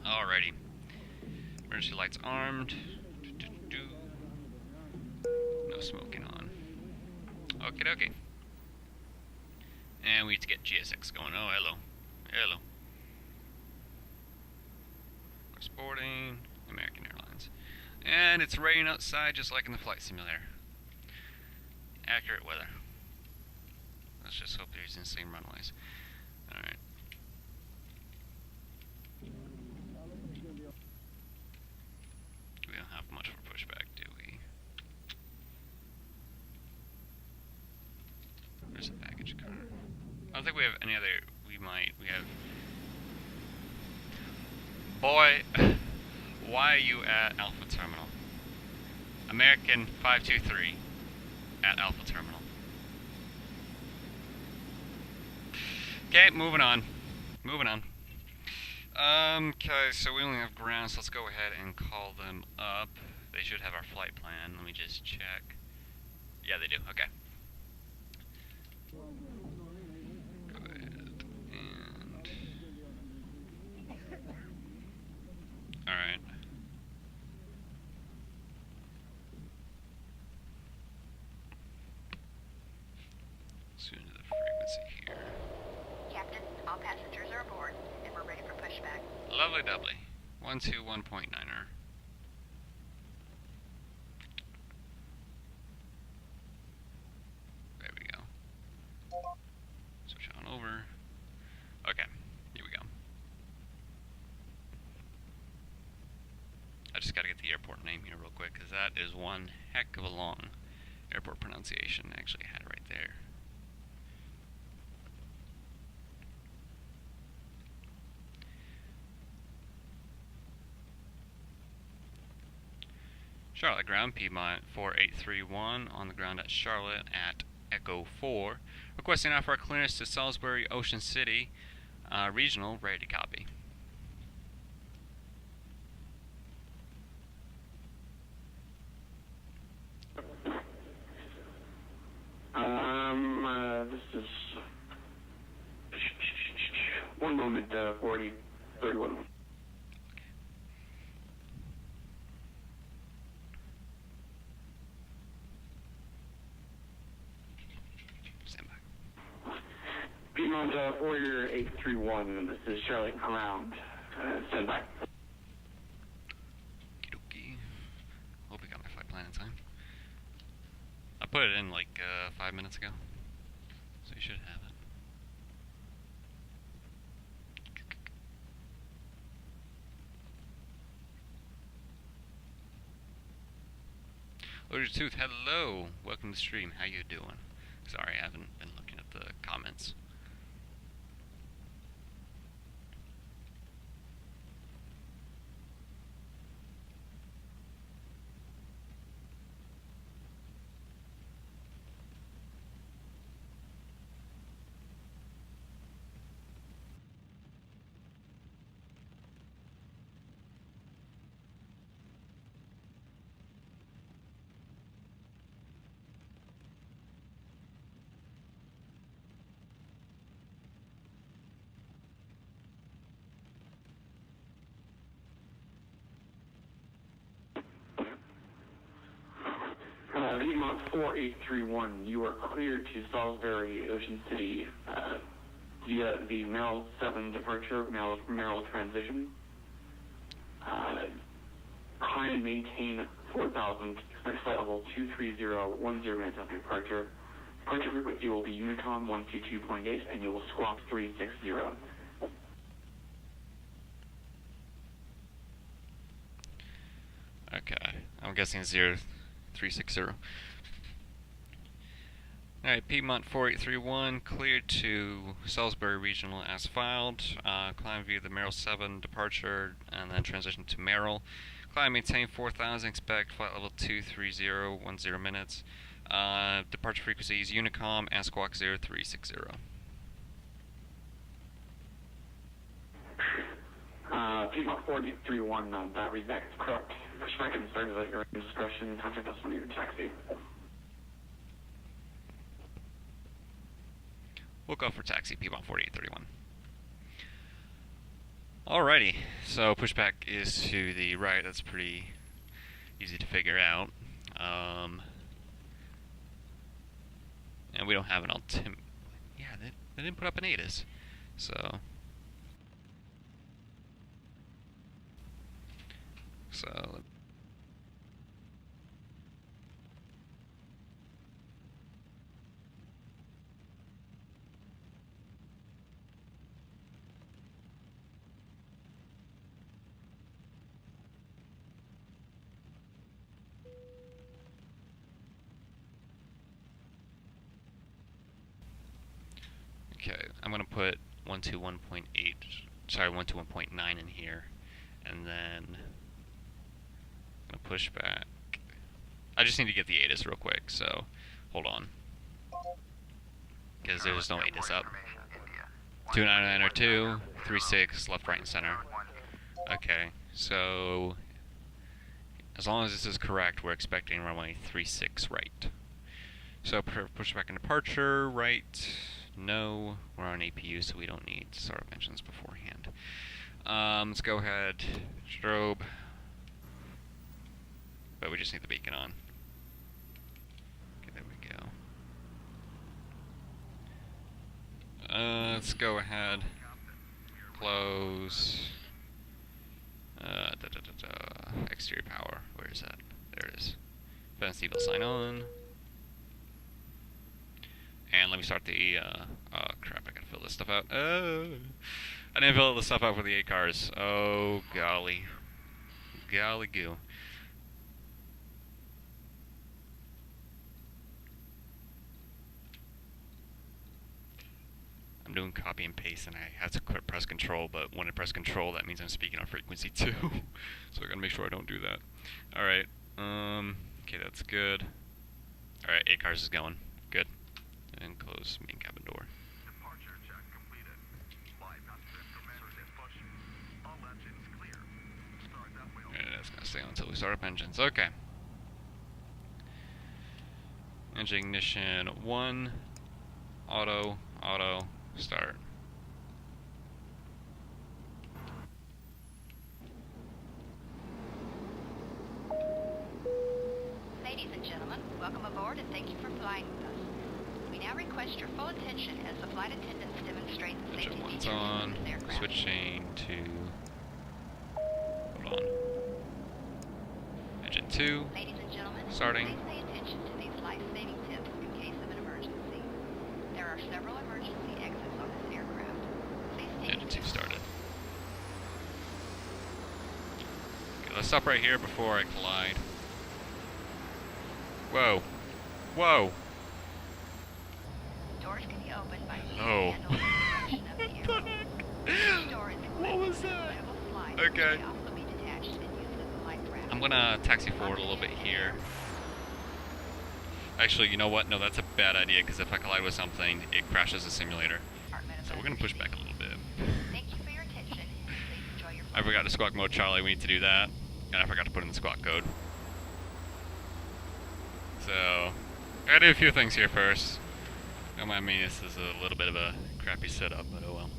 Alrighty. Emergency lights armed. No smoking on. Okie dokie. And we need to get GSX going. Oh, hello. Hello. We're sporting American Airlines. And it's raining outside just like in the flight simulator. Accurate weather. Let's just hope there's insane runways. Alright. We don't have much for pushback, do we? There's a baggage car. I don't think we have any other. We have. Boy, why are you at Alpha Terminal? American 523 at Alpha Terminal. Okay, moving on. Okay, so we only have ground, so let's go ahead and call them up. They should have our flight plan. Let me just check. Yeah, they do. Okay. Go ahead and... Alright. Tune to the frequency here. Captain, all passengers are aboard, and we're ready for pushback. Lovely doubly. 121.9er. There we go. Switch on over. Okay, here we go. I just gotta get the airport name here real quick, because that is one heck of a long airport pronunciation. I actually had it right there. Charlotte ground, Piedmont 4831 on the ground at Charlotte at Echo 4. Requesting offer clearance to Salisbury, Ocean City, regional, ready to copy. This is 1 moment, 4031. Piedmont 4831, this is Charlotte ground. Stand by. Okie. Hope we got my flight plan in time. I put it in like 5 minutes ago, so you should have it. Loaded Tooth, hello! Welcome to the stream. How you doing? Sorry, I haven't been looking at the comments. Piedmont 4831, you are cleared to Salisbury, Ocean City, via the Merrill 7 departure, Merrill transition. Climb and maintain 4,000, expect flight level 23010 minutes after departure. Departure frequency will be Unicom 122.8, and you will squawk 360. Okay, I'm guessing 0360. Alright, Piedmont 4831 cleared to Salisbury Regional as filed. Climb via the Merrill 7 departure and then transition to Merrill. Climb maintain 4,000, expect flight level 23010 minutes. Departure frequency is Unicom and squawk 0360. Piedmont 4831, that read back is correct. Pushback and start at your discretion. Contact us when you're in taxi. We'll go for taxi, Piedmont 4831. Alrighty, so pushback is to the right. That's pretty easy to figure out. And we don't have an altimeter. Yeah, they didn't put up an ATIS. So okay, I'm gonna put 121.8, sorry, 121.9 in here, and then I'm gonna push back. I just need to get the ATIS real quick, so hold on, because there's no ATIS up. 29902, 36, left, right, and center. Okay, so as long as this is correct, we're expecting runway 36 right. So pushback and departure, right. No, we're on APU, so we don't need startup engines beforehand. Let's go ahead, strobe, but we just need the beacon on. Okay, there we go. Let's go ahead, close, exterior power, where is that? There it is. Fence depot sign on. And let me start the, oh crap, I gotta fill this stuff out. Oh, I didn't fill the stuff out for the 8 cars. Oh, golly. Golly goo. I'm doing copy and paste and I have to quit press control, but when I press control, that means I'm speaking on frequency too. So I gotta make sure I don't do that. Alright, okay, that's good. Alright, 8 cars is going. Good. And close main cabin door. Departure check completed. Fly passengers commenced in push. All engines clear. Start that wheel. And it's gonna stay on until we start up engines. Okay. Engine ignition 1. Auto. Start. Ladies and gentlemen, welcome aboard and thank you for flying with us. We now request your full attention as the flight attendants demonstrate the safety Engine 1's features on. of this aircraft. Switching to. Hold on. Engine 2. Ladies and gentlemen, Starting. please pay attention to these life-saving tips in case of an emergency. There are several emergency exits on this aircraft. Please take Engine 2 started. Okay, let's stop right here before I collide. Whoa. Whoa. Doors can be opened by Oh. handle in the direction of the aircraft. Each door is equipped What was with a that? inflatable slide, Okay. which may also be detached and used as a life raft. I'm gonna taxi forward a little bit here. Actually, you know what? No, that's a bad idea, because if I collide with something, it crashes the simulator. So we're gonna push back a little bit. Thank you for your attention, and please enjoy your I forgot to squawk mode Charlie, we need to do that. And I forgot to put in the squawk code. So, I gotta do a few things here first. Don't mind me, this is a little bit of a crappy setup, but oh well.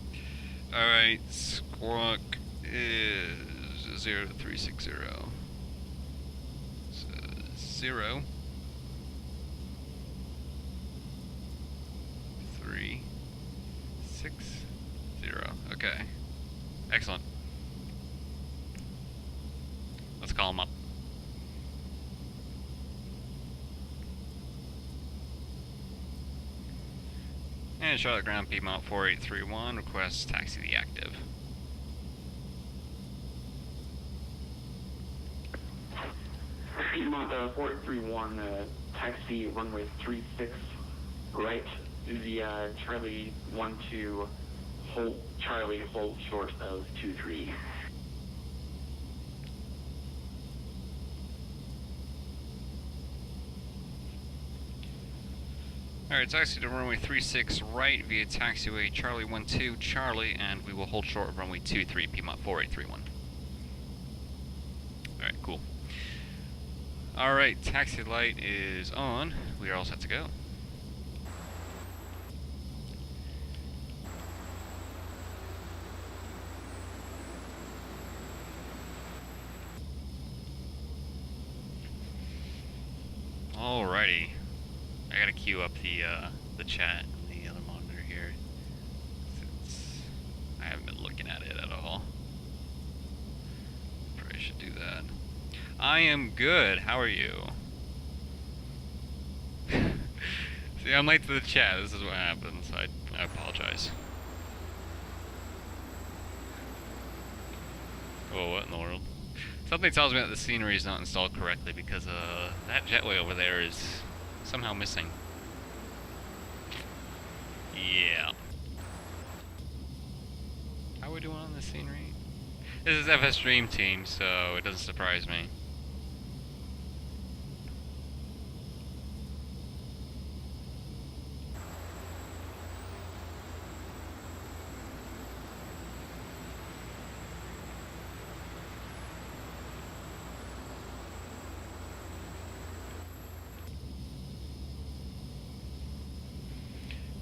Alright, squawk is 0360. So, 0 3 6 0. Okay. Excellent. Let's call him up. And Charlotte Ground Piedmont 4831 requests taxi the active. Piedmont 431, taxi runway 36 right via Charlie 12, hold Charlie, hold short of 23. Alright, taxi to runway 36 right via taxiway Charlie 12 Charlie, and we will hold short of runway 23 Piedmont 4831. Alright, cool. Alright, taxi light is on. We are all set to go. Alrighty. I gotta queue up the chat on the other monitor here. Since I haven't been looking at it at all. Probably should do that. I am good. How are you? See, I'm late to the chat. This is what happens. I apologize. Oh, what in the world? Something tells me that the scenery is not installed correctly because that jetway over there is somehow missing. Yeah. How are we doing on the scenery? This is FS Dream Team, so it doesn't surprise me.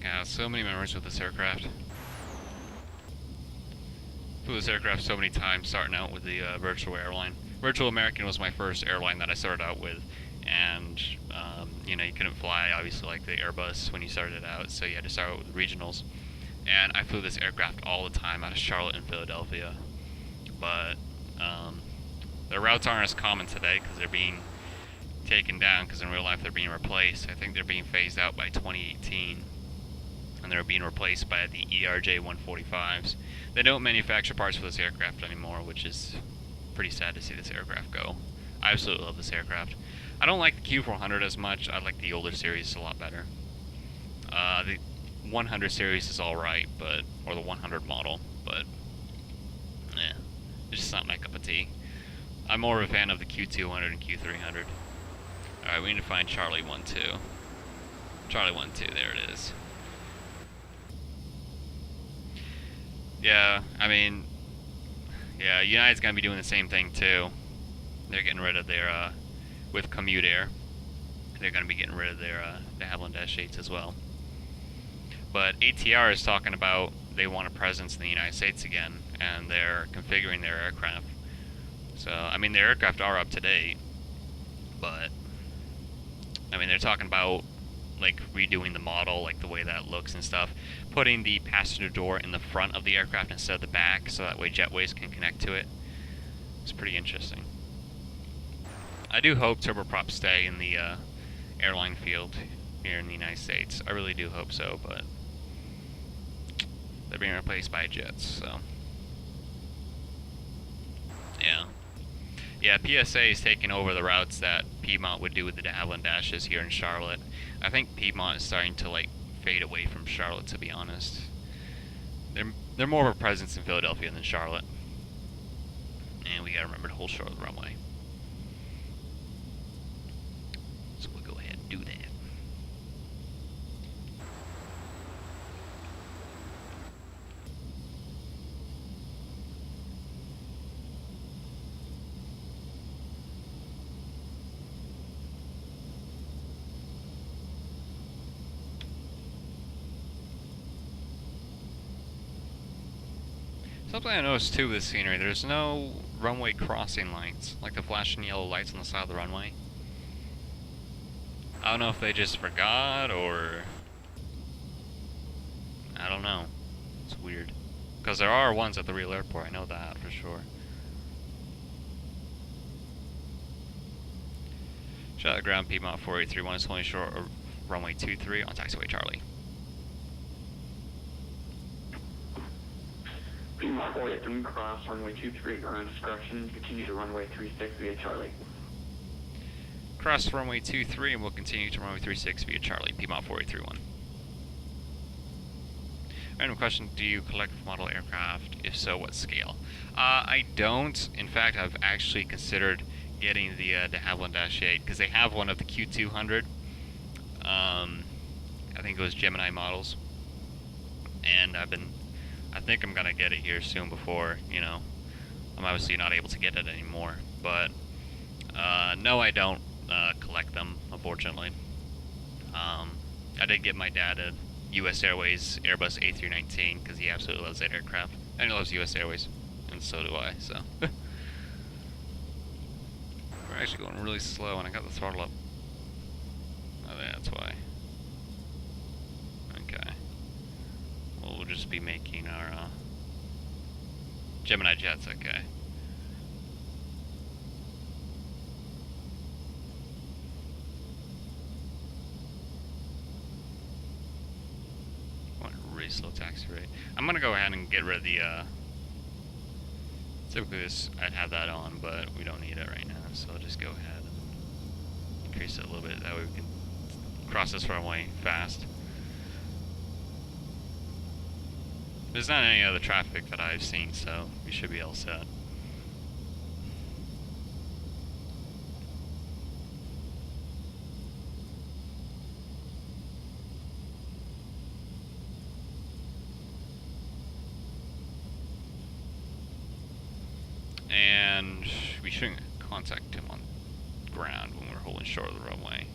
Yeah, so many memories with this aircraft. Flew this aircraft so many times, starting out with the Virtual Airline. Virtual American was my first airline that I started out with, and you know, you couldn't fly obviously like the Airbus when you started out, so you had to start out with regionals. And I flew this aircraft all the time out of Charlotte and Philadelphia, but the routes aren't as common today because they're being taken down, because in real life they're being replaced. I think they're being phased out by 2018. And they're being replaced by the ERJ 145s. They don't manufacture parts for this aircraft anymore, which is pretty sad to see this aircraft go. I absolutely love this aircraft. I don't like the Q400 as much. I like the older series a lot better. The 100 series is alright, but or the 100 model, but it's just not my cup of tea. I'm more of a fan of the Q200 and Q300. Alright, we need to find Charlie 12. Charlie 12, there it is. Yeah, I mean, yeah, United's gonna be doing the same thing too. They're getting rid of their, with Commute Air, they're gonna be getting rid of their DeHavilland Dash 8s as well. But ATR is talking about they want a presence in the United States again, and they're configuring their aircraft. So, I mean, their aircraft are up to date, but, I mean, they're talking about like redoing the model, like the way that looks and stuff, putting the passenger door in the front of the aircraft instead of the back, so that way jetways can connect to it. It's pretty interesting. I do hope turboprops stay in the airline field here in the United States. I really do hope so, but they're being replaced by jets, so yeah. Yeah, PSA is taking over the routes that Piedmont would do with the DeHavilland Dashes here in Charlotte. I think Piedmont is starting to like fade away from Charlotte, to be honest. They're more of a presence in Philadelphia than Charlotte. And we gotta remember to hold short of the runway. So we'll go ahead and do that. Something I noticed too with this scenery, there's no runway crossing lights, like the flashing yellow lights on the side of the runway. I don't know if they just forgot, or I don't know. It's weird. Because there are ones at the real airport, I know that for sure. Shot at ground, Piedmont 4831 is holding short of runway 23 on taxiway Charlie. Piedmont 4831 cross runway 23 ground discretion, continue to runway 36 via Charlie. Cross runway 23 and we'll continue to runway 36 via Charlie, Piedmont 4831. Random question, do you collect model aircraft? If so, what scale? I don't. In fact, I've actually considered getting the DeHavilland Dash 8, because they have one of the Q200. I think it was Gemini models. And I think I'm gonna get it here soon before, you know, I'm obviously not able to get it anymore. But, no, I don't collect them, unfortunately. I did get my dad a US Airways Airbus A319 because he absolutely loves that aircraft. And he loves US Airways, and so do I, so. We're actually going really slow, and I got the throttle up. Oh, that's why. Okay. Well, we'll just be making our Gemini jets, okay. Really slow taxi rate. I'm gonna go ahead and get rid of the typically I'd have that on, but we don't need it right now, so I'll just go ahead and increase it a little bit, that way we can cross this runway fast. There's not any other traffic that I've seen, so we should be all set. And we shouldn't contact him on ground when we're holding short of the runway.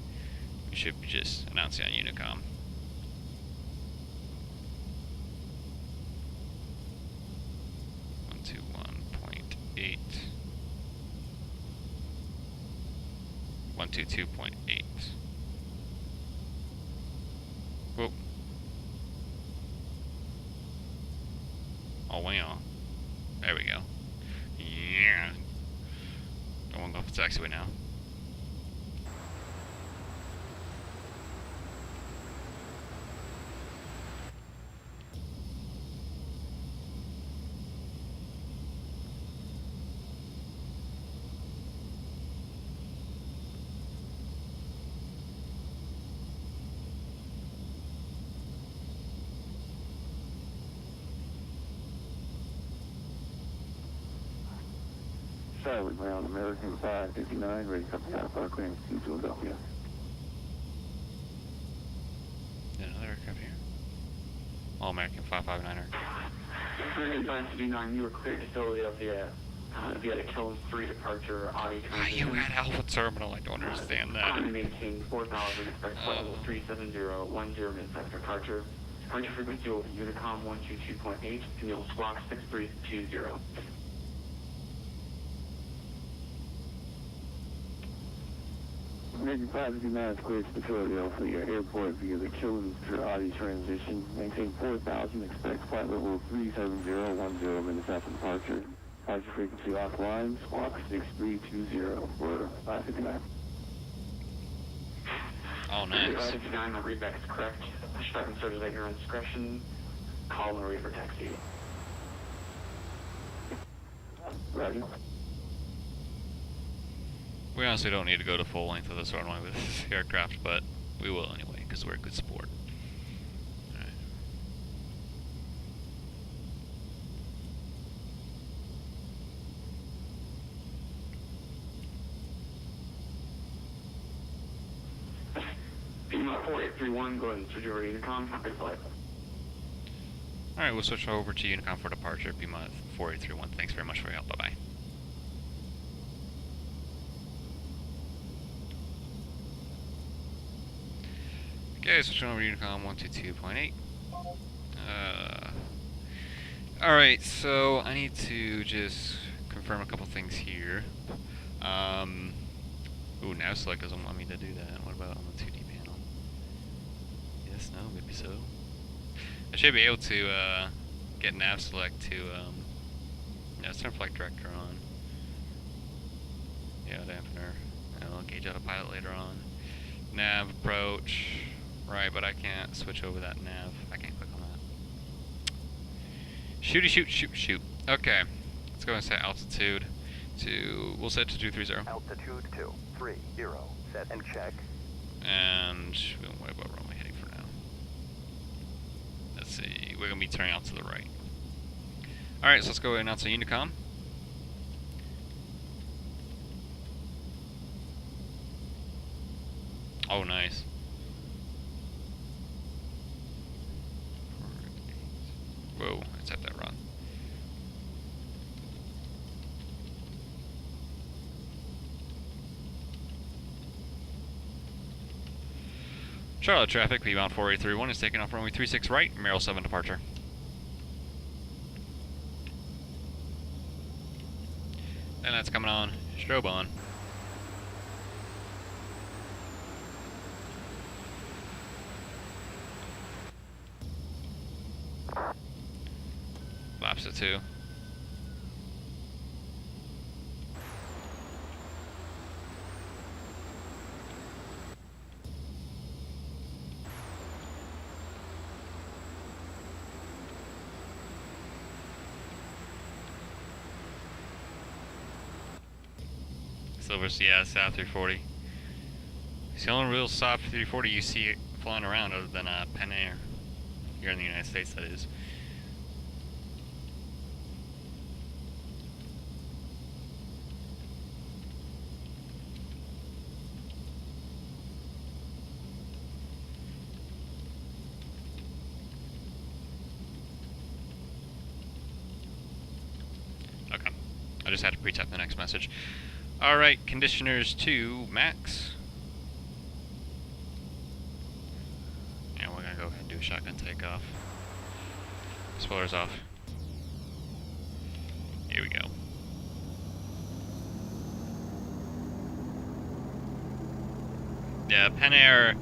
We should be just announcing on Unicom. One, 121.8. 122.8. Whoa. Oh wow. There we go. Yeah. Don't want to go off the taxiway now. Charlotte Ground, American 559, ready to come out of Parkland to Philadelphia. Another aircraft here. All American 559er. American 559, you were cleared to Philadelphia via the Kells 3 departure Audi Ah, you at Alpha Terminal, I don't understand that. Maintain 4,000, expect flight level 37010 minutes after departure. Departure frequency will be Unicom 122.8, and you'll squawk 6320. American 559 is cleared to Philadelphia Airport via the Killen to Audi transition. Maintain 4,000, expect flight level 37010 minutes after departure. Departure frequency offline, squawk 6320 for 559. Oh, nice. 559, the readback is correct. Pushback and surges at your own discretion. Call and read for taxi. Roger. We honestly don't need to go to full length of this runway with this aircraft, but we will anyway, because we're a good sport. Alright. Piedmont 4831, go ahead and switch over to Unicom. Good flight. Alright, we'll switch over to Unicom for departure, Piedmont 4831. Thanks very much for your help. Bye-bye. Okay, switching over to Unicom 122.8. Alright, so I need to just confirm a couple things here. Ooh, nav select doesn't want me to do that. What about on the 2D panel? Yes, no, maybe so. I should be able to get nav select to turn flight director on. Yeah, dampener. And I'll gauge out a pilot later on. Nav approach. Right, but I can't switch over that nav. I can't click on that. Shooty shoot, shoot, shoot. Okay. Let's go and set altitude to, we'll set to 230. Altitude 230. Set and check. And we won't worry about runway heading for now. Let's see, we're gonna be turning out to the right. Alright, so let's go and announce on Unicom. Oh, nice. Whoa, let's have that run. Charlotte traffic, Piedmont 4831 is taking off runway 36 right, Merrill 7 departure. And that's coming on, strobe on. 2. Silver's, yeah, South 340. It's the only real South 340 you see flying around other than Pan Air. Here in the United States, that is. Okay. I just had to pre-type the next message. Alright, conditioners to max. Yeah, we're gonna go ahead and do a shotgun takeoff. Spoilers off. Here we go. Yeah, Pan Air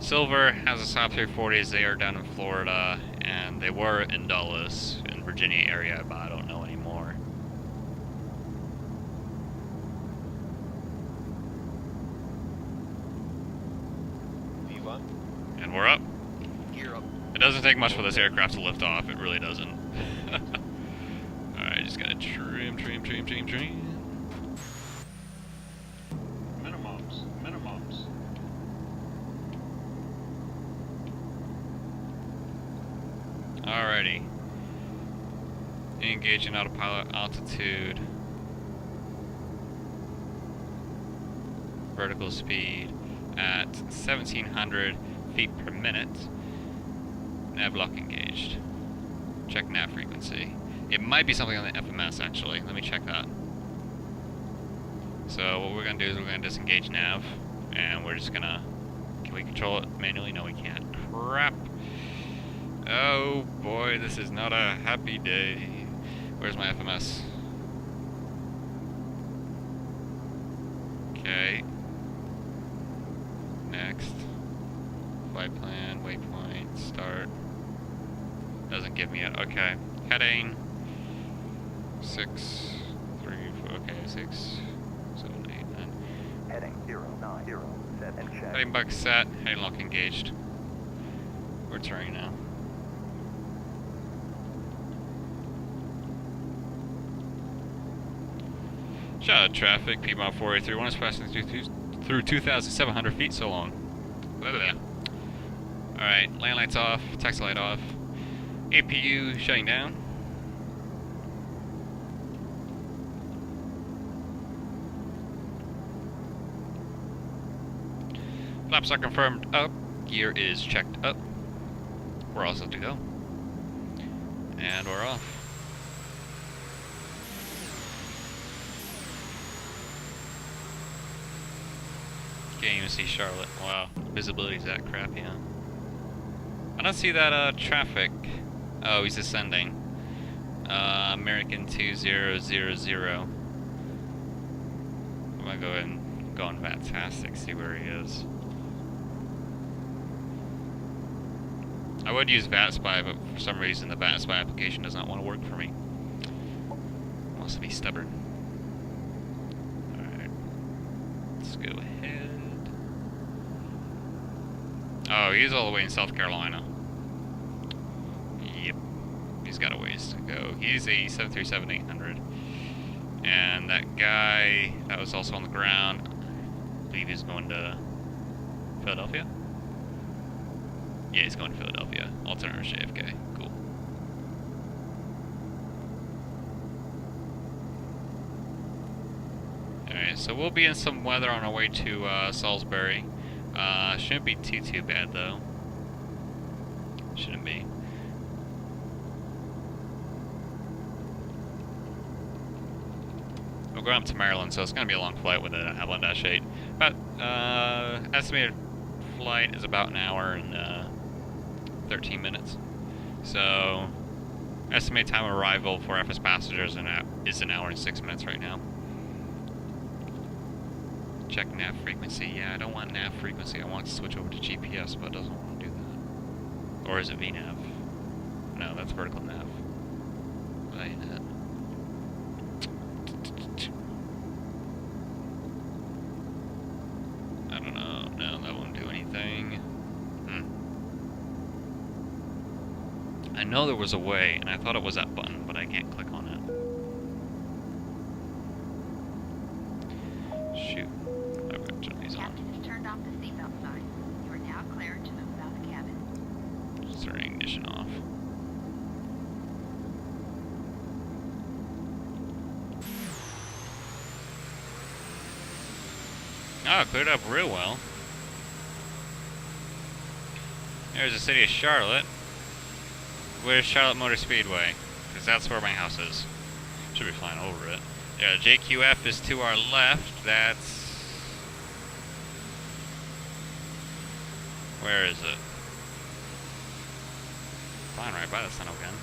Silver has a South 340s. They are down in Florida, and they were in Dulles, in Virginia area, but I don't know anymore. V1. And we're up. Gear up. It doesn't take much for this aircraft to lift off. It really doesn't. Alright, just gotta trim. Minimums. Alrighty. Engaging autopilot altitude. Vertical speed at 1700 feet per minute. Nav lock engaged. Check nav frequency. It might be something on the FMS actually. Let me check that. So what we're gonna do is we're gonna disengage nav, and we're just gonna. Can we control it manually? No, we can't. Crap. Oh boy, this is not a happy day. Where's my FMS? Okay. Next. Flight plan, waypoint, start. Doesn't give me it. Okay. Heading. 6, 3, 4, okay, 6, 7, 8, 9. Heading 090. Set and check. Heading back set, heading lock engaged. We're turning now. Shout out traffic, Piedmont 4831 is passing through 2,700 feet, so long. Alright, land lights off, taxi light off. APU shutting down. Flaps are confirmed up, gear is checked up. We're all set to go. And we're off. Can't even see Charlotte. Wow, visibility's that crappy, huh? I don't see that traffic. Oh, he's ascending. American 2000. I'm gonna go ahead and go on VATSIM, see where he is. I would use VATSPY, but for some reason the VATSPY application does not want to work for me. It wants to be stubborn. Alright. Let's go ahead. Oh, he's all the way in South Carolina. Yep. He's got a ways to go. He's a 737-800. And that guy that was also on the ground, I believe he's going to Philadelphia? Yeah, he's going to Philadelphia. Alternate JFK. Cool. Alright, so we'll be in some weather on our way to Salisbury. Shouldn't be too bad though. Shouldn't be. We're going up to Maryland, so it's going to be a long flight with an AirLine Dash 8. But estimated flight is about an hour and 13 minutes. So estimated time of arrival for FSPassengers is an hour and 6 minutes right now. Check nav frequency. Yeah, I don't want nav frequency. I want to switch over to GPS, but it doesn't want to do that. Or is it VNav? No, that's vertical nav. Right. I don't know. No, that won't do anything. I know there was a way, and I thought it was that button, but I can't click on it. Shoot. Okay, turn these on. Captain has turned off the seatbelt sign. You are now cleared to move about the cabin. Just turn ignition off. Oh, it cleared up real well. There's the city of Charlotte. Where's Charlotte Motor Speedway? Because that's where my house is. Should be flying over it. Yeah, JQF is to our left. That's... Where is it? Flying right by the sun again.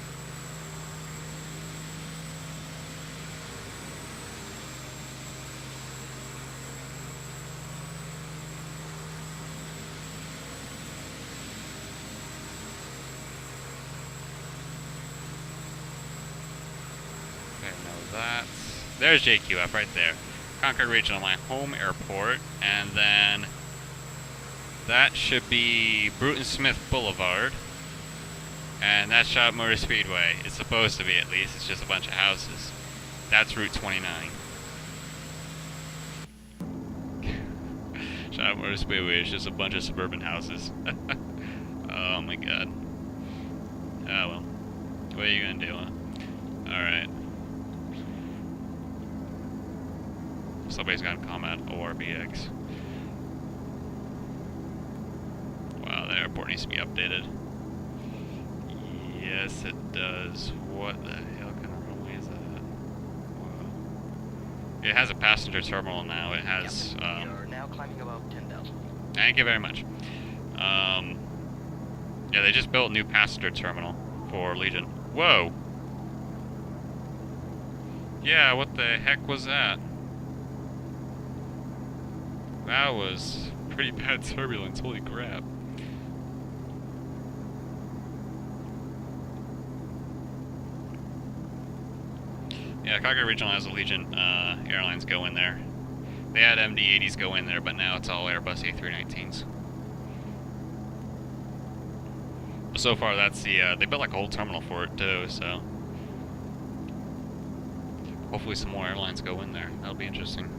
There's JQF right there. Concord Regional, my home airport, and then that should be Bruton Smith Boulevard, and that's Charlotte Motor Speedway. It's supposed to be, at least. It's just a bunch of houses. That's Route 29. Charlotte Motor Speedway is just a bunch of suburban houses. Oh my god. Oh well. What are you gonna do, huh? Alright. Somebody's got to comment ORBX. Wow, the airport needs to be updated. Yes, it does. What the hell kind of runway is that? Wow. It has a passenger terminal now. It has. We are now climbing about 10,000. Thank you very much. Yeah, they just built a new passenger terminal for Legion. Whoa! Yeah, what the heck was that? That was pretty bad turbulence, holy crap. Yeah, Concord Regional has a Legion Airlines go in there. They had MD-80s go in there, but now it's all Airbus A319s. So far, that's the, they built like a whole terminal for it too, so. Hopefully some more airlines go in there. That'll be interesting.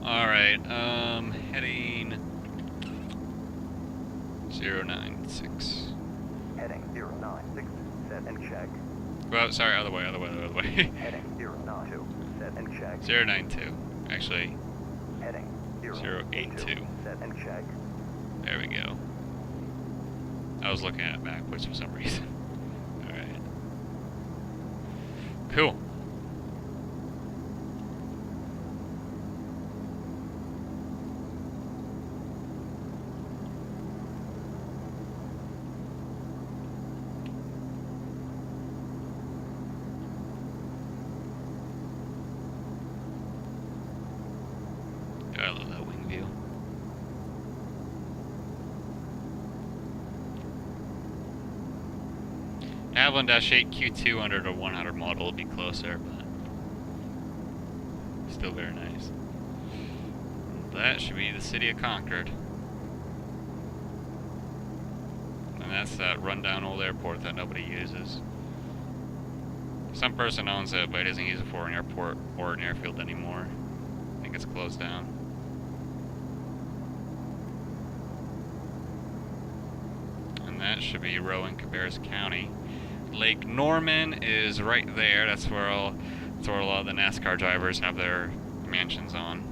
Alright, heading 096. Heading 096, set and check. Well, sorry, other way. Heading 092, set and check. 092, actually. Heading 082. Set and check. There we go. I was looking at it backwards for some reason. Alright. Cool. I love that wing view. DeHavilland Dash 8 Q2 under the 100 model will be closer, but still very nice. That should be the city of Concord. And that's that rundown old airport that nobody uses. Some person owns it, but he doesn't use it for an airport or an airfield anymore. I think it's closed down. And that should be Rowan, Cabarrus County. Lake Norman is right there. That's where a lot of the NASCAR drivers have their mansions on.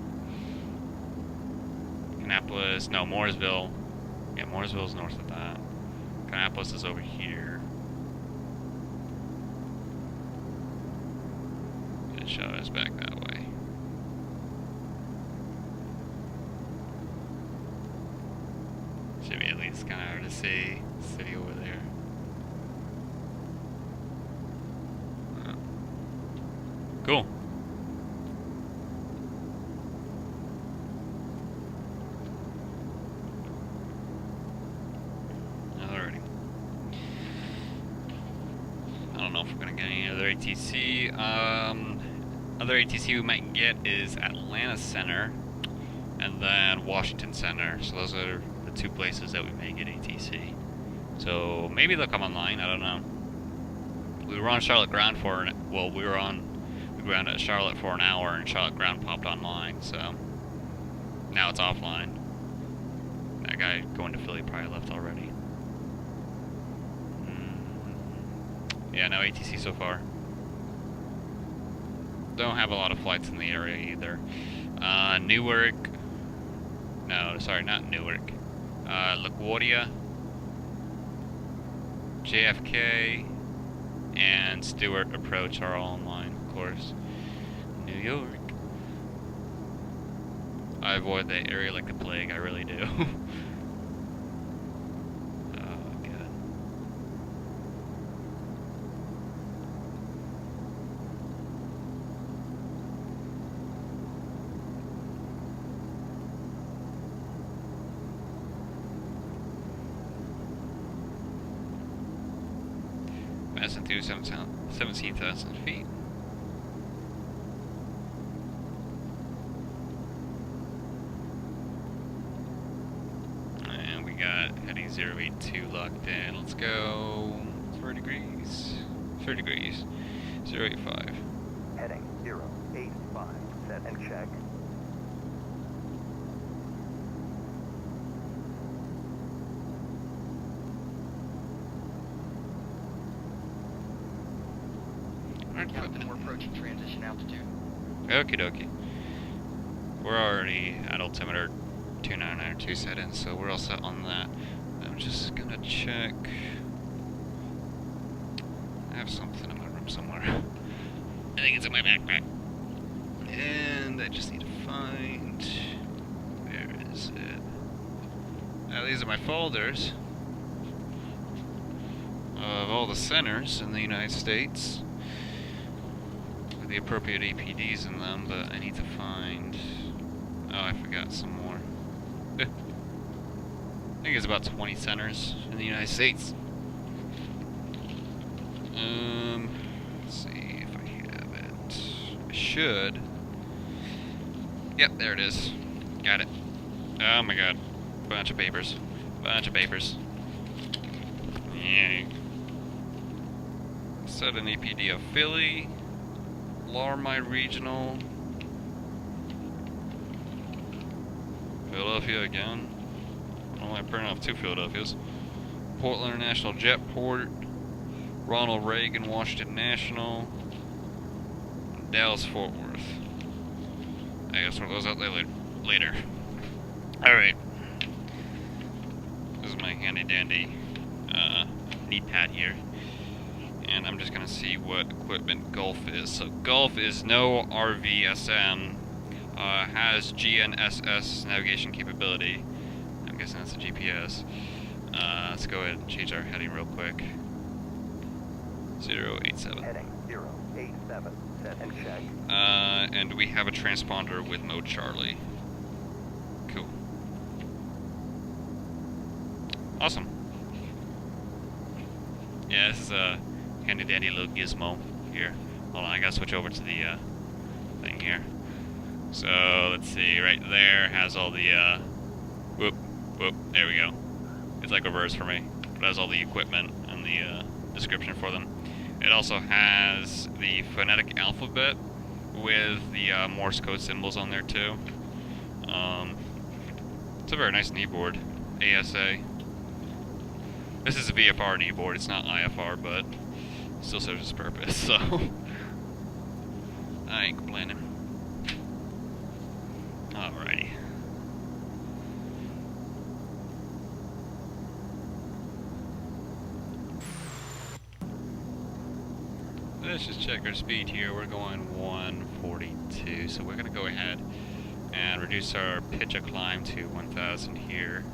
Kannapolis, no, Mooresville. Yeah, Mooresville's north of that. Kannapolis is over here. It shows us back that way. Should be at least kind of hard to see the city over there. Cool. Alrighty. ATC. Other ATC we might get is Atlanta Center and then Washington Center. So those are the two places that we may get ATC. So maybe they'll come online. I don't know. We were on Charlotte ground for we grounded at Charlotte for an hour, and Charlotte ground popped online. So now it's offline. That guy going to Philly probably left already. Yeah, no ATC so far. Don't have a lot of flights in the area either. Newark. No, sorry, not Newark. LaGuardia, JFK, and Stewart Approach are all online, of course. New York. I avoid that area like the plague, I really do. Passing through 17,000 feet. And we got heading 082 locked in. Let's go 30 degrees. 30 degrees. 085. Heading 085. Set and check. Captain, we're approaching transition altitude. Okie dokie. We're already at altimeter 2992 set in, so we're all set on that. I'm just gonna check. I have something in my room somewhere. I think it's in my backpack. And I just need to find. Where is it? These are my folders of all the centers in the United States. The appropriate APDs in them, but I need to find. Oh, I forgot some more. I think it's about 20 centers in the United States. Let's see if I have it. I should. Yep, there it is. Got it. Oh my god. Bunch of papers. Bunch of papers. Yeah. Set an APD of Philly. Larmide Regional. Philadelphia again. I don't like printing off two Philadelphias. Portland International Jetport. Ronald Reagan Washington National. Dallas Fort Worth. I guess we'll close out later. Alright. This is my handy dandy knee pad here. And I'm just gonna see what equipment Gulf is. So Gulf is no RVSM, has GNSS navigation capability. I'm guessing that's a GPS. Let's go ahead and change our heading real quick. 087. Heading 087. Set and check. And we have a transponder with mode Charlie. Cool. Awesome. Yeah, this is a handy dandy little gizmo here. Hold on, I gotta switch over to the thing here. So let's see, right there has all the whoop, there we go. It's like reverse for me. It has all the equipment and the description for them. It also has the phonetic alphabet with the Morse code symbols on there too. It's a very nice kneeboard. ASA. This is a VFR kneeboard, it's not IFR, but still serves its purpose, so I ain't complaining. Alrighty. Let's just check our speed here. We're going 142, so we're going to go ahead and reduce our pitch of climb to 1,000 here.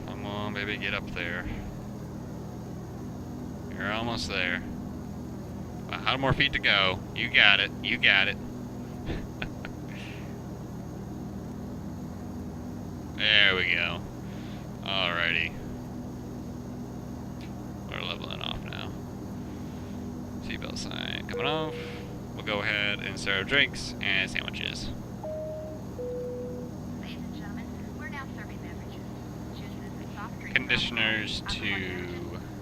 Come on, baby, get up there. You're almost there. 100 more feet to go. You got it. You got it. There we go. Alrighty. seatbelt sign coming off. We'll go ahead and serve drinks and sandwiches. Ladies and gentlemen, we're now serving beverages. Juices and soft drinks. Conditioners to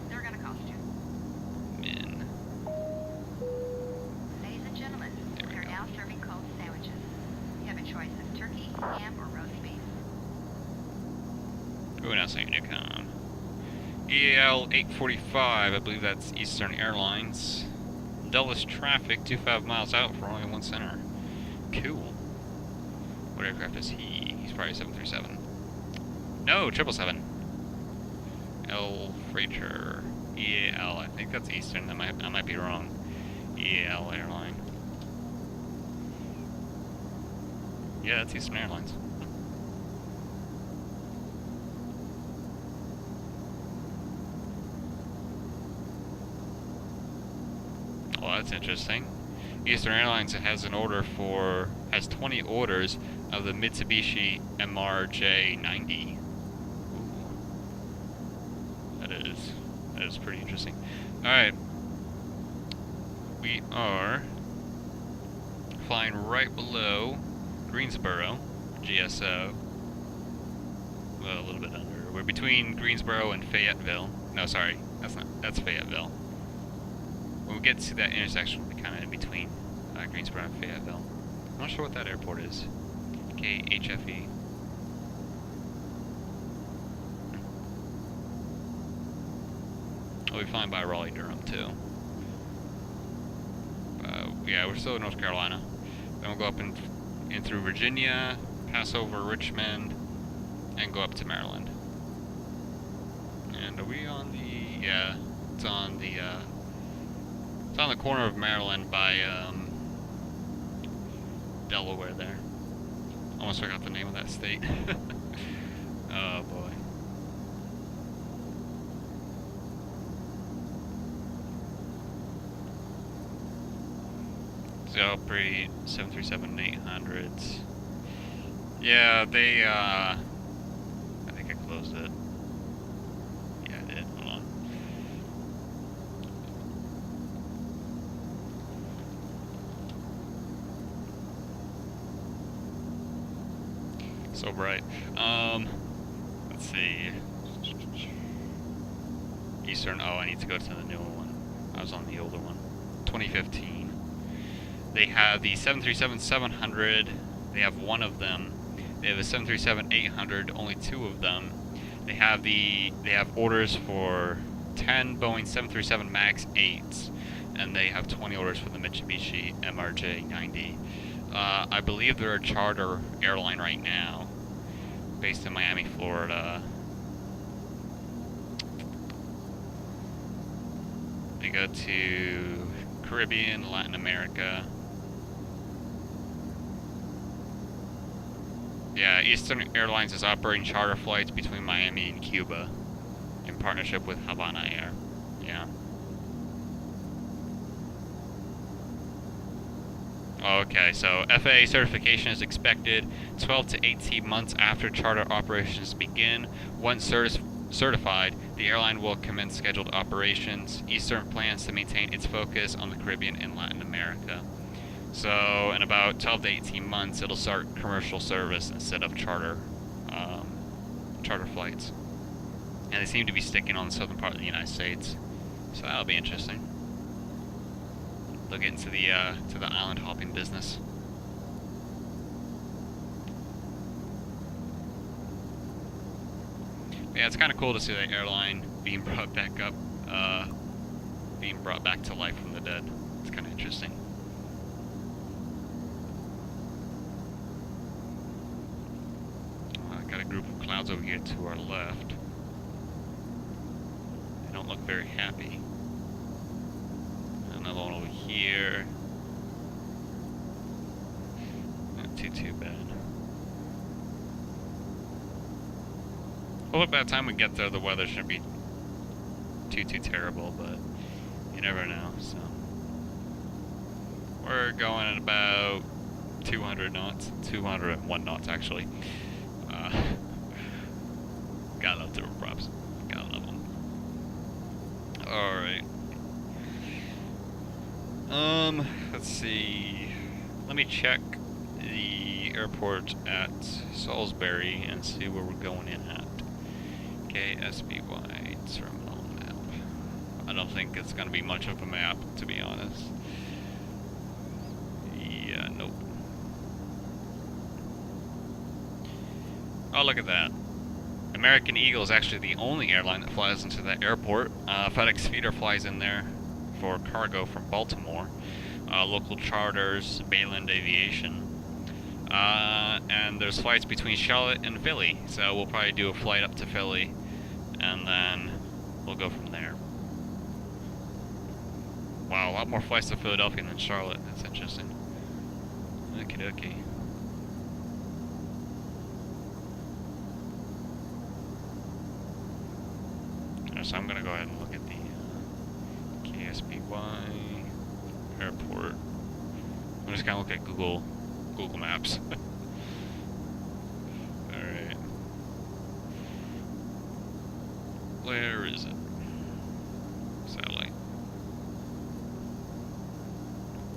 They're gonna cost you. men. Ladies and gentlemen, There we we're go. now serving cold sandwiches. You have a choice of turkey, ham, or roast beef. Ooh, now saying to come. EAL 845, I believe that's Eastern Airlines. Dulles traffic, 25 miles out for only one center. Cool. What aircraft is he? He's probably 737. No, 777. L Freighter. EAL, I think that's Eastern. I might be wrong. EAL airline. Yeah, that's Eastern Airlines. Well, that's interesting. Eastern Airlines has 20 orders of the Mitsubishi MRJ-90. Ooh. That is pretty interesting. Alright. We are flying right below Greensboro, GSO. Well, a little bit under. We're between Greensboro and Fayetteville. No, sorry. That's Fayetteville. When we get to that intersection, we'll be kind of in between Greensboro and Fayetteville. I'm not sure what that airport is. KHFE. We'll be flying by Raleigh, Durham, too. Yeah, we're still in North Carolina. Then we'll go up in through Virginia, pass over Richmond, and go up to Maryland. And are we on the... Yeah, it's on the... It's on the corner of Maryland by Delaware there. Almost forgot the name of that state. Oh boy. Salisbury 737-800s. Yeah, they I think I closed it. Yeah, I did. Hold on. So bright. Let's see. Eastern. Oh, I need to go to the newer one. I was on the older one. 2015. They have the 737-700. They have one of them. They have a 737-800. Only two of them. They have orders for 10 Boeing 737 MAX 8s, and they have 20 orders for the Mitsubishi MRJ-90. I believe they're a charter airline right now, based in Miami, Florida. They go to Caribbean, Latin America. Yeah, Eastern Airlines is operating charter flights between Miami and Cuba in partnership with Havana Air. Yeah. Okay, so FAA certification is expected 12 to 18 months after charter operations begin. Once certified, the airline will commence scheduled operations. Eastern plans to maintain its focus on the Caribbean and Latin America. So in about 12 to 18 months, it'll start commercial service instead of charter flights. And they seem to be sticking on the southern part of the United States, so that'll be interesting. They'll get into the island hopping business. But yeah, it's kind of cool to see that airline being brought back up, being brought back to life from the dead. It's kind of interesting. Got a group of clouds over here to our left. They don't look very happy. Another one over here. Not too bad. Well, by the time we get there, the weather shouldn't be too terrible, but you never know. So we're going at about 200 knots, 201 knots actually. Gotta love turboprops. Gotta love them. Alright. Let's see. Let me check the airport at Salisbury and see where we're going in at. KSBY terminal map. I don't think it's gonna be much of a map, to be honest. Yeah, nope. Oh, look at that. American Eagle is actually the only airline that flies into that airport. FedEx Feeder flies in there for cargo from Baltimore. Local charters, Bayland Aviation. And there's flights between Charlotte and Philly. So we'll probably do a flight up to Philly, and then we'll go from there. Wow, a lot more flights to Philadelphia than Charlotte. That's interesting. Okie dokie. So I'm gonna go ahead and look at the KSBY airport. I'm just gonna look at Google Maps. Alright. Where is it? Satellite.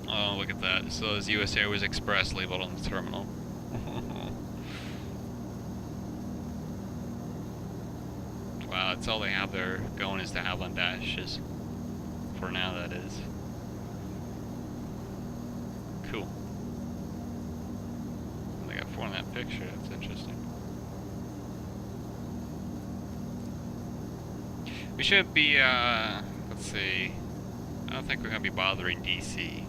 Oh, look at that. So there's US Airways Express labeled on the terminal. Wow, that's all they have there going is the DeHavilland Dashes. For now, that is. Cool. They got 4 in that picture, that's interesting. We should be, let's see. I don't think we're going to be bothering DC.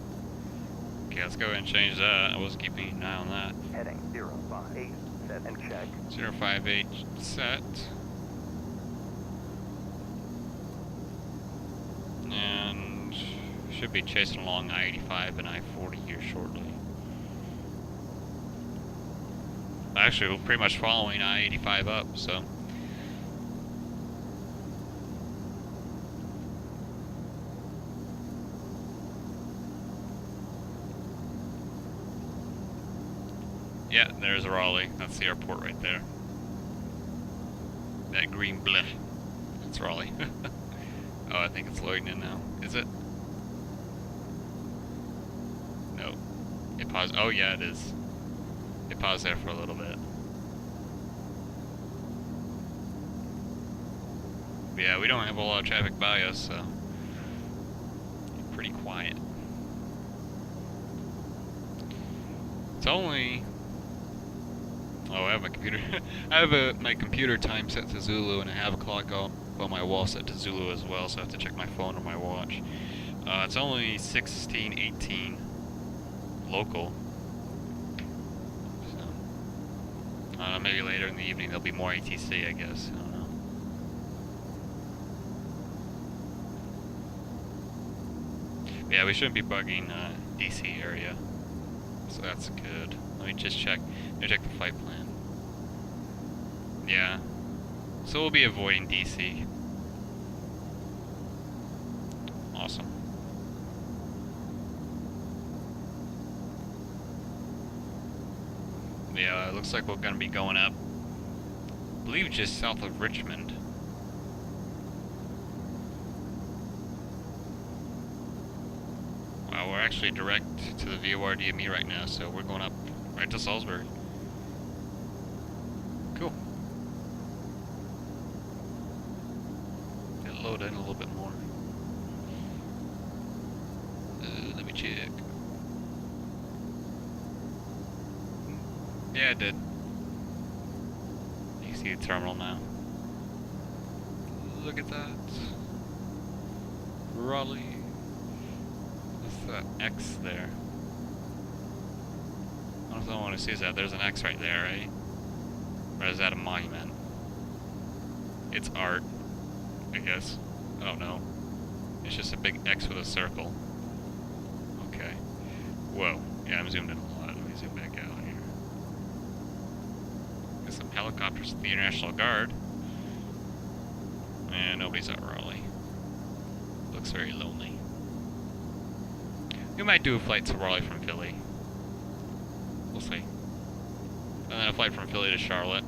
Okay, let's go ahead and change that. I was keeping an eye on that. Heading 058, set and check. 058 set. And should be chasing along I-85 and I-40 here shortly. Actually, we're pretty much following I-85 up, so. Yeah, there's Raleigh. That's the airport right there. That green blip. That's Raleigh. Oh, I think it's loading in now. Is it? No. It paused. Oh, yeah, it is. It paused there for a little bit. But yeah, we don't have a lot of traffic by us, so pretty quiet. It's only. Oh, I have my computer. I have my computer time set to Zulu, and I have a clock on my wall set to Zulu as well, so I have to check my phone or my watch. It's only 16:18 local. So, maybe later in the evening there'll be more ATC, I guess. I don't know. But yeah, we shouldn't be bugging DC area, so that's good. Let me just check. Let me check the flight plan. Yeah. So we'll be avoiding DC. Awesome. Yeah, it looks like we're gonna be going up, I believe just south of Richmond. Wow, we're actually direct to the VOR DME right now, so we're going up right to Salisbury. Cool. It'll load in a little bit more. Let me check. Yeah, it did. You can see the terminal now. Look at that. Raleigh. What's that X there? I don't know if I want to see that. There's an X right there, right? Or is that a monument? It's art, I guess. I don't know. It's just a big X with a circle. Okay. Whoa. Yeah, I'm zoomed in a lot. Let me zoom back out here. There's some helicopters at the International Guard. And nobody's at Raleigh. Looks very lonely. We might do a flight to Raleigh from Philly. We'll see. And then a flight from Philly to Charlotte.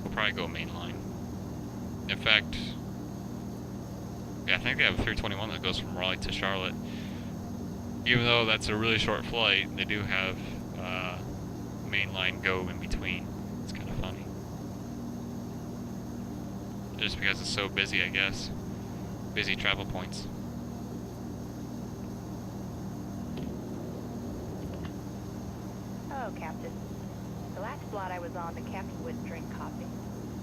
We'll probably go mainline. In fact, yeah, I think they have a 321 that goes from Raleigh to Charlotte. Even though that's a really short flight, they do have mainline go in between. It's kind of funny. Just because it's so busy, I guess. Busy travel points. Oh, Captain. The last flight I was on, the captain wouldn't drink coffee.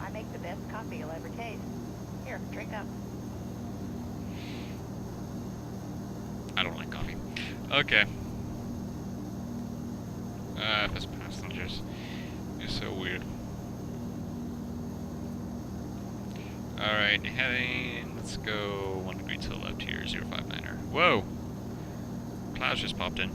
I make the best coffee you'll ever taste. Here, drink up. I don't like coffee. Okay. FSPassengers. You're so weird. Alright, heading. Let's go 1 degree to the left here, 059er. Whoa! Clouds just popped in.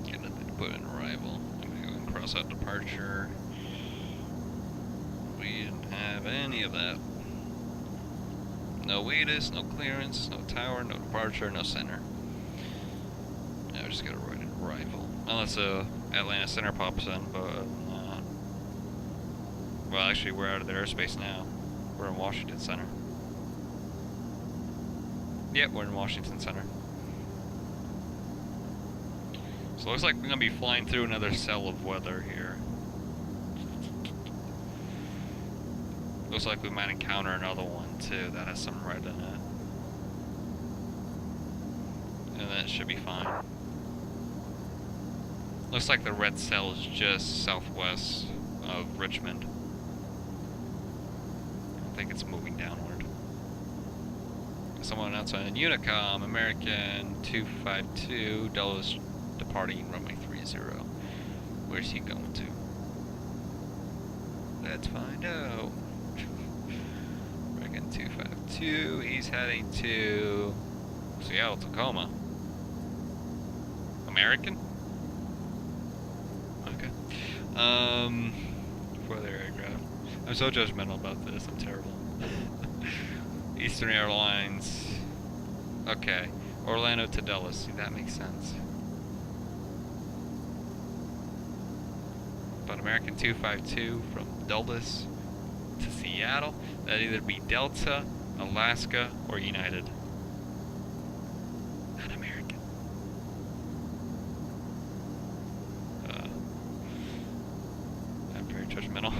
Get nothing to put in arrival. I'm gonna go and cross out departure. We didn't have any of that. No WATIS, no clearance, no tower, no departure, no center. Yeah, we just gotta write an arrival. Unless Atlanta Center pops in, but well, actually, we're out of the airspace now. We're in Washington Center. Yep, we're in Washington Center. So it looks like we're gonna be flying through another cell of weather here. Looks like we might encounter another one too that has some red in it. And that should be fine. Looks like the red cell is just southwest of Richmond. I think it's moving downward. Someone outside in Unicom, American 252, Dulles departing runway 30. Where's he going to? Let's find out. American 252, he's heading to Seattle, Tacoma. American? Okay. For their aircraft. I'm so judgmental about this, I'm terrible. Eastern Airlines. Okay. Orlando to Dulles. See, that makes sense. But American 252 from Dulles to Seattle. That'd either be Delta, Alaska, or United. Not American. I'm very judgmental.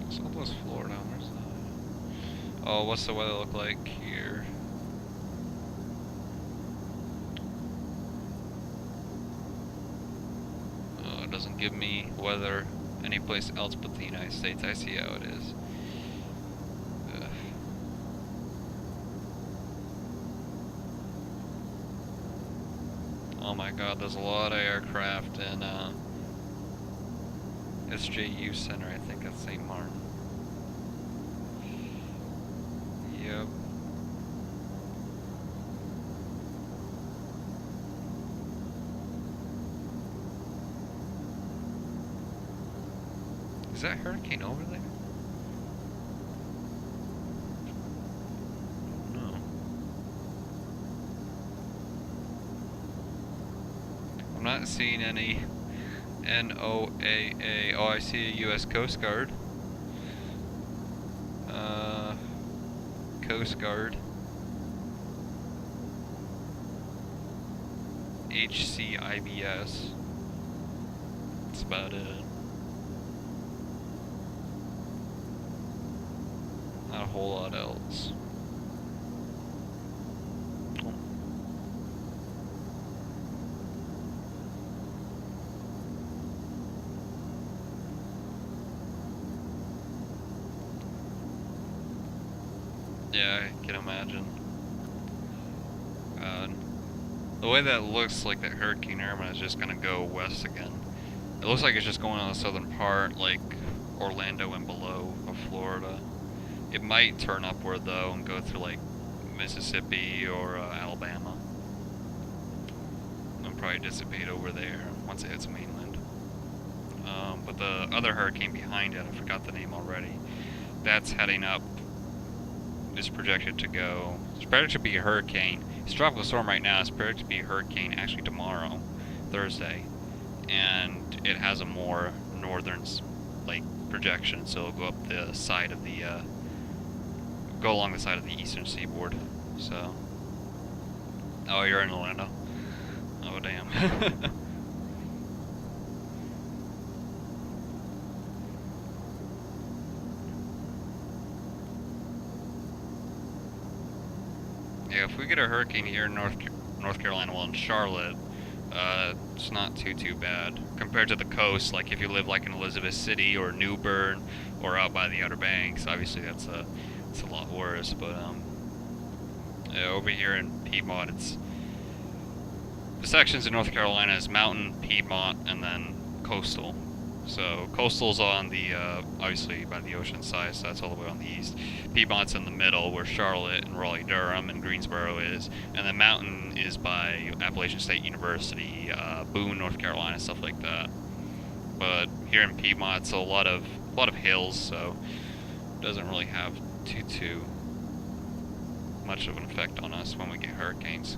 Southwest Florida, where's that? Oh, what's the weather look like here? Oh, it doesn't give me weather anyplace else but the United States. I see how it is. Ugh. Oh my god, there's a lot of aircraft in SJU Center, I think that's St. Martin. Yep. Is that hurricane over there? No. I'm not seeing any NOAA. Oh, I see a U.S. Coast Guard. Coast Guard. HCIBS. That's about it. Not a whole lot else. Yeah, I can imagine. The way that looks like that Hurricane Irma is just gonna go west again. It looks like it's just going on the southern part, like Orlando and below of Florida. It might turn upward though and go through like Mississippi or Alabama. And probably dissipate over there once it hits mainland. But the other hurricane behind it, I forgot the name already, that's heading up is projected to go. It's projected to be a hurricane. It's a tropical storm right now. It's projected to be a hurricane actually tomorrow, Thursday, and it has a more northern like projection, so it'll go up the side of the go along the side of the eastern seaboard. So, oh, you're in Atlanta. Oh damn. Yeah, if we get a hurricane here in North Carolina, well, in Charlotte, it's not too bad compared to the coast. Like if you live like in Elizabeth City or New Bern or out by the Outer Banks, obviously it's a lot worse. But yeah, over here in Piedmont, it's the sections in North Carolina is mountain, Piedmont, and then coastal. So coastal's on the obviously by the ocean side, so that's all the way on the east. Piedmont's in the middle, where Charlotte and Raleigh-Durham and Greensboro is, and the mountain is by Appalachian State University, Boone, North Carolina, stuff like that. But here in Piedmont, it's a lot of hills, so it doesn't really have too much of an effect on us when we get hurricanes.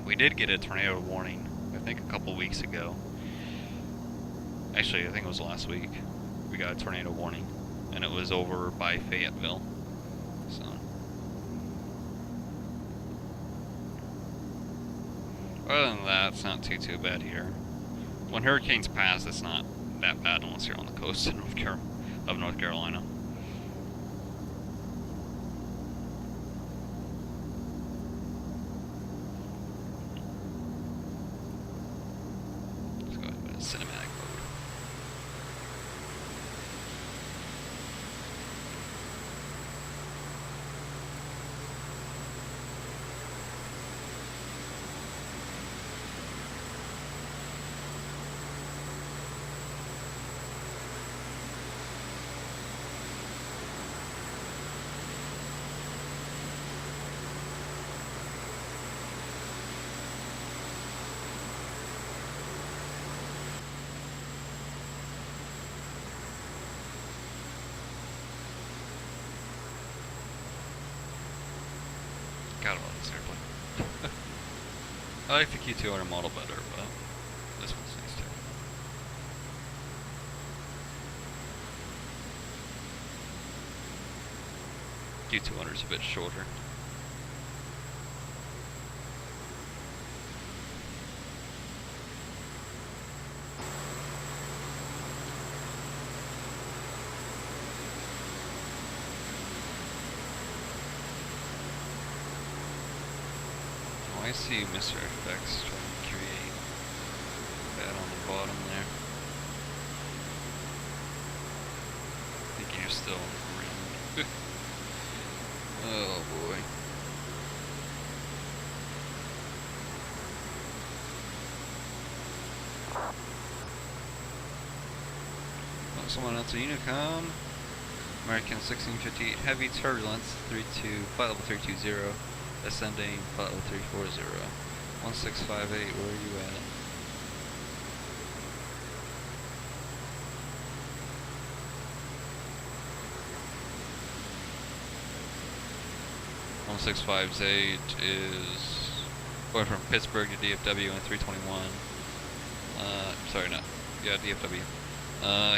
We did get a tornado warning, I think, a couple weeks ago. Actually, I think it was last week. We got a tornado warning, and it was over by Fayetteville. So, other than that, it's not too bad here. When hurricanes pass, it's not that bad unless you're on the coast of North Carolina. Let's go ahead and put a cinematic mode. Got all this airplane. I like the Q200 model better, but this one's nice too. Q200's a bit shorter. I see Mr. FX trying to create that on the bottom there. I think you're still around. Oh boy. Oh, someone else, a Unicom. American 1658 heavy turbulence, flight level 320. Ascending, flight level 340, 1658, where are you at? One 1658 is going from Pittsburgh to DFW in 321. Sorry, no. Yeah, DFW.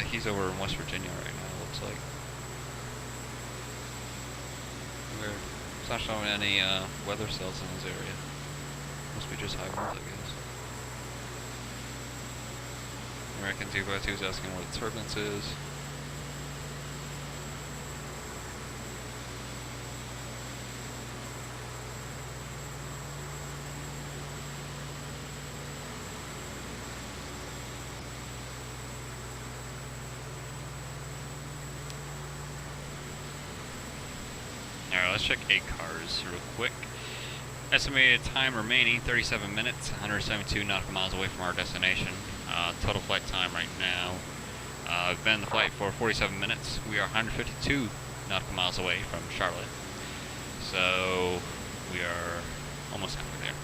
He's over in West Virginia right now, looks like. Weird. It's not showing any weather cells in this area. Must be just high winds, I guess. American 252 is asking what the turbulence is. Alright, let's check ACARS real quick. Estimated time remaining 37 minutes, 172 nautical miles away from our destination. Total flight time right now, I've been in the flight for 47 minutes. We are 152 nautical miles away from Charlotte. So we are almost halfway there.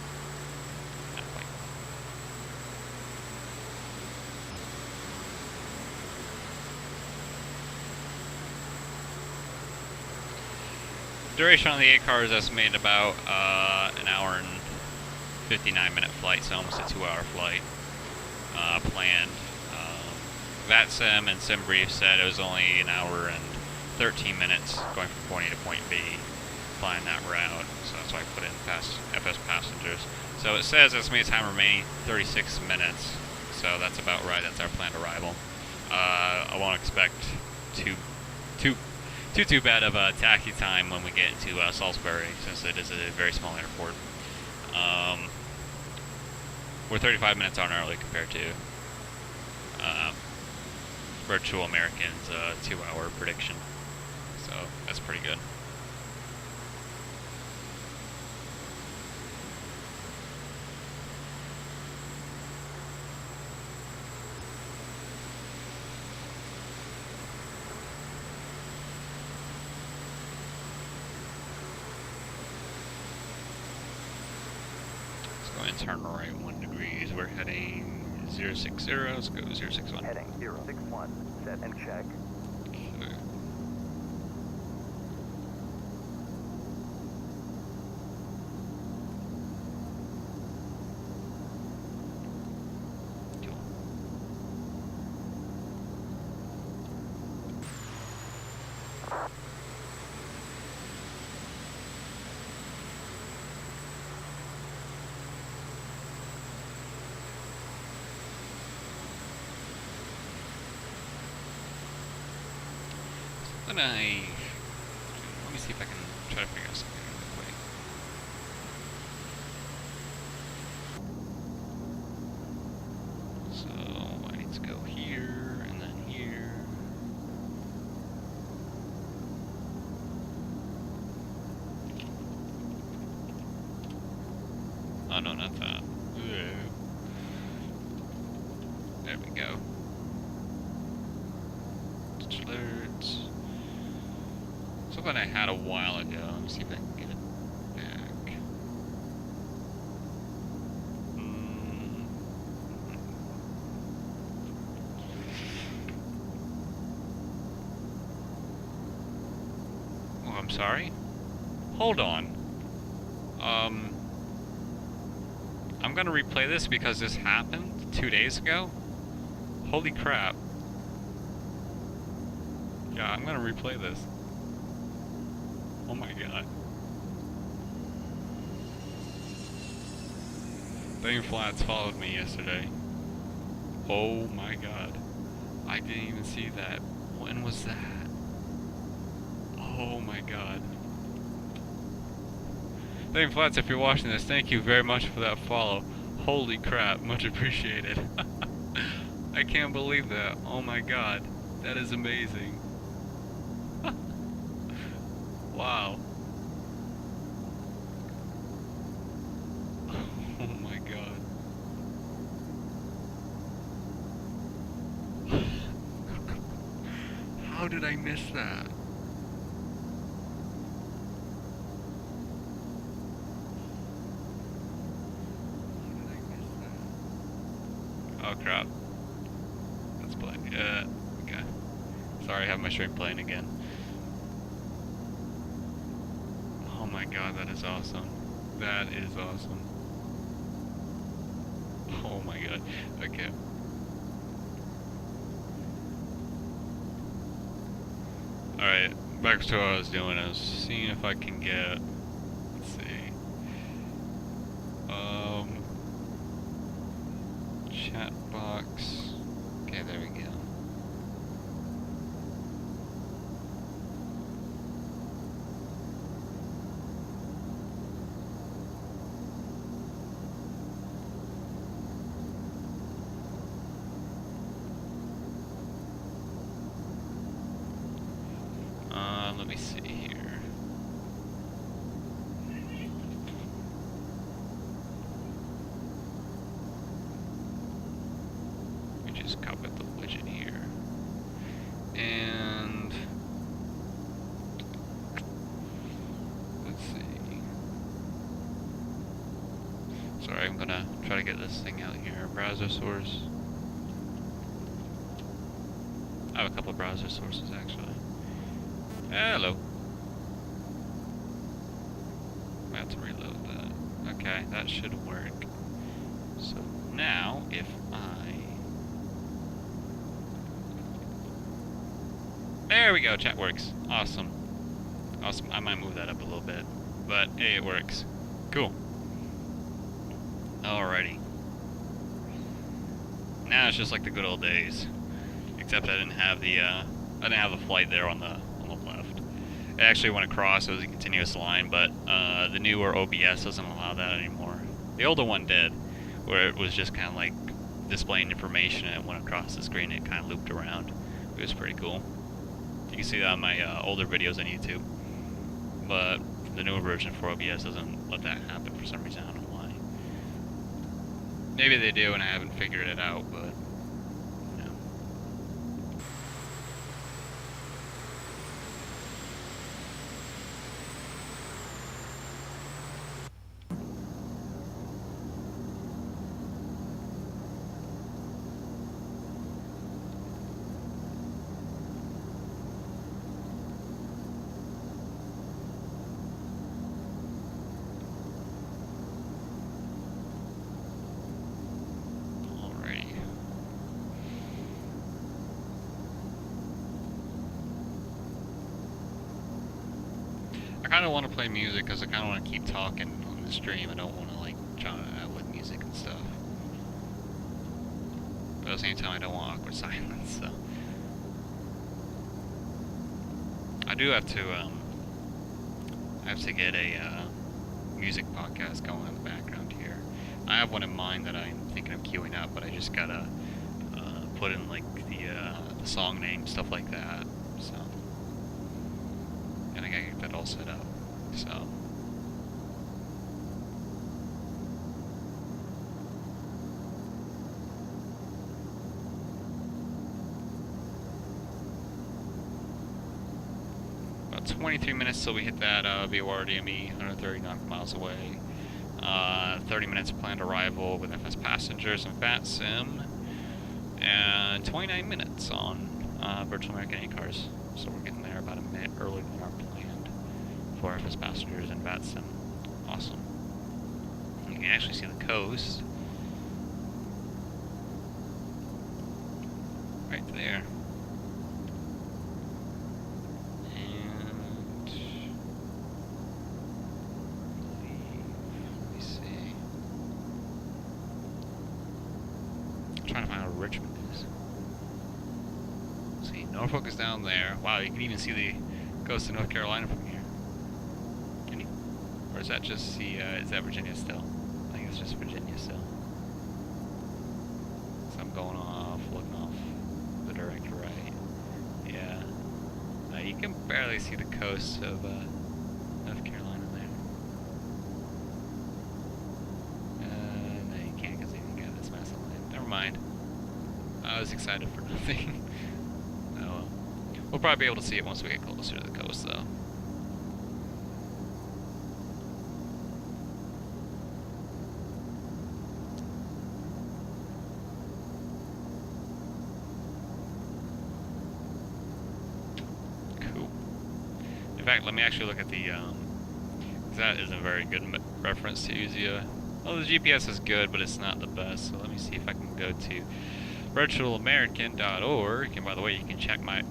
Duration on the 8 car is estimated about an hour and 59-minute flight, so almost a 2-hour flight planned. VATSIM and SimBrief said it was only an hour and 13 minutes going from point A to point B, flying that route. So that's why I put in FSPassengers. So it says estimated time remaining 36 minutes. So that's about right. That's our planned arrival. I won't expect too bad of a taxi time when we get into Salisbury, since it is a very small airport. We're 35 minutes on early compared to Virtual American's 2-hour prediction. So that's pretty good. Let's go and turn right 1 degrees. We're heading 060. Let's go 061. Heading 061. Set and check. Okay. Let me see if I can try to figure out something real quick. So I need to go here and then here. Oh no, not that. There we go. Alerts. Something I had a while ago. Let me see if I can get it back. Oh, I'm sorry? Hold on. I'm gonna replay this because this happened 2 days ago. Holy crap. Yeah, I'm gonna replay this. Oh my god. Dane Flats followed me yesterday. Oh my god. I didn't even see that. When was that? Oh my god. Dane Flats, if you're watching this, thank you very much for that follow. Holy crap, much appreciated. I can't believe that. Oh my god. That is amazing. Wow. Oh my god. How did I miss that? Oh crap. Let's play. Okay. Sorry, I have my stream playing again. Oh my god, that is awesome. That is awesome. Oh my god. Okay. Alright, back to what I was doing. I was seeing if I can get, let's see. Chat box. Okay, there we go. Let me see here. We just copy the widget here. And let's see. Sorry, I'm gonna try to get this thing out here. Browser source. I have a couple of browser sources actually. Hello. forgot to reload that. Okay, that should work. So now, if there we go, chat works. Awesome. Awesome. I might move that up a little bit, but hey, it works. Cool. Alrighty. Now it's just like the good old days, except I didn't have the flight there on the left. It actually went across. It was a continuous line, but the newer OBS doesn't allow that anymore. The older one did, where it was just kind of like displaying information and it went across the screen and it kind of looped around. It was pretty cool. You can see that on my older videos on YouTube. But the newer version for OBS doesn't let that happen for some reason. I don't know why. Maybe they do and I haven't figured it out, but you know. I kind of want to play music because I kind of want to keep talking on the stream. I don't want to like drown it out with music and stuff. But at the same time, I don't want awkward silence. So I do have to. I have to get a music podcast going in the background here. I have one in mind that I'm thinking of queuing up, but I just gotta put in like the song name, stuff like that. So. And I gotta get that all set up, so. About 23 minutes till we hit that VORDME, 130 nautical miles away. 30 minutes planned arrival with FSPassengers and VATSIM. And 29 minutes on Virtual American A-Cars. So we're getting there about a minute earlier than our planned for FSPassengers and VATSIM. Awesome. You can actually see the coast. Right there. And let me see. I'm trying to find out where Richmond is. See, Norfolk is down there. Wow, you can even see the coast of North Carolina from here. Can you? Or is that just the, is that Virginia still? I think it's just Virginia still. So I'm going off, looking off the direct right. Yeah. You can barely see the coast of North Carolina there. No, you can't because you got this massive land. Never mind. I was excited for nothing. Oh well. We'll probably be able to see it once we get closer to the coast, though. Cool. In fact, let me actually look at the, that isn't a very good reference to use the, well, the GPS is good, but it's not the best, so let me see if I can go to virtualamerican.org, and by the way, you can check my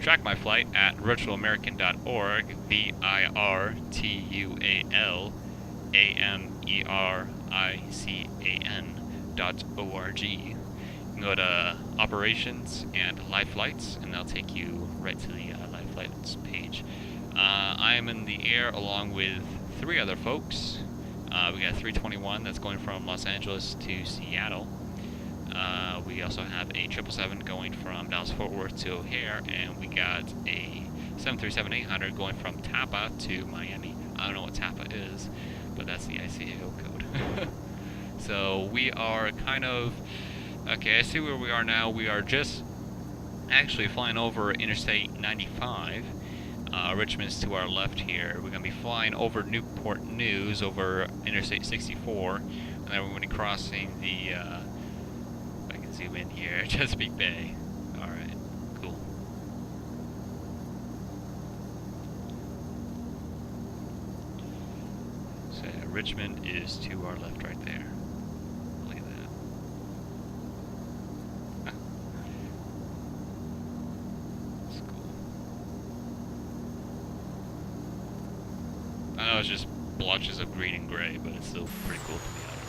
track my flight at virtualamerican.org, virtualamerican.org. You can go to operations and live flights, and that'll take you right to the live flights page. I am in the air along with 3 other folks. We got 321 that's going from Los Angeles to Seattle. We also have a 777 going from Dallas-Fort Worth to O'Hare, and we got a 737-800 going from Tampa to Miami. I don't know what Tampa is, but that's the ICAO code. So we are kind of, okay, I see where we are now. We are just actually flying over Interstate 95. Richmond's to our left here. We're going to be flying over Newport News, over Interstate 64, and then we're going to be crossing the, if I can zoom in here, Chesapeake Bay. Alright, cool. Richmond is to our left right there. Look at that. That's cool. I know it's just blotches of green and gray, but it's still pretty cool to me. I don't know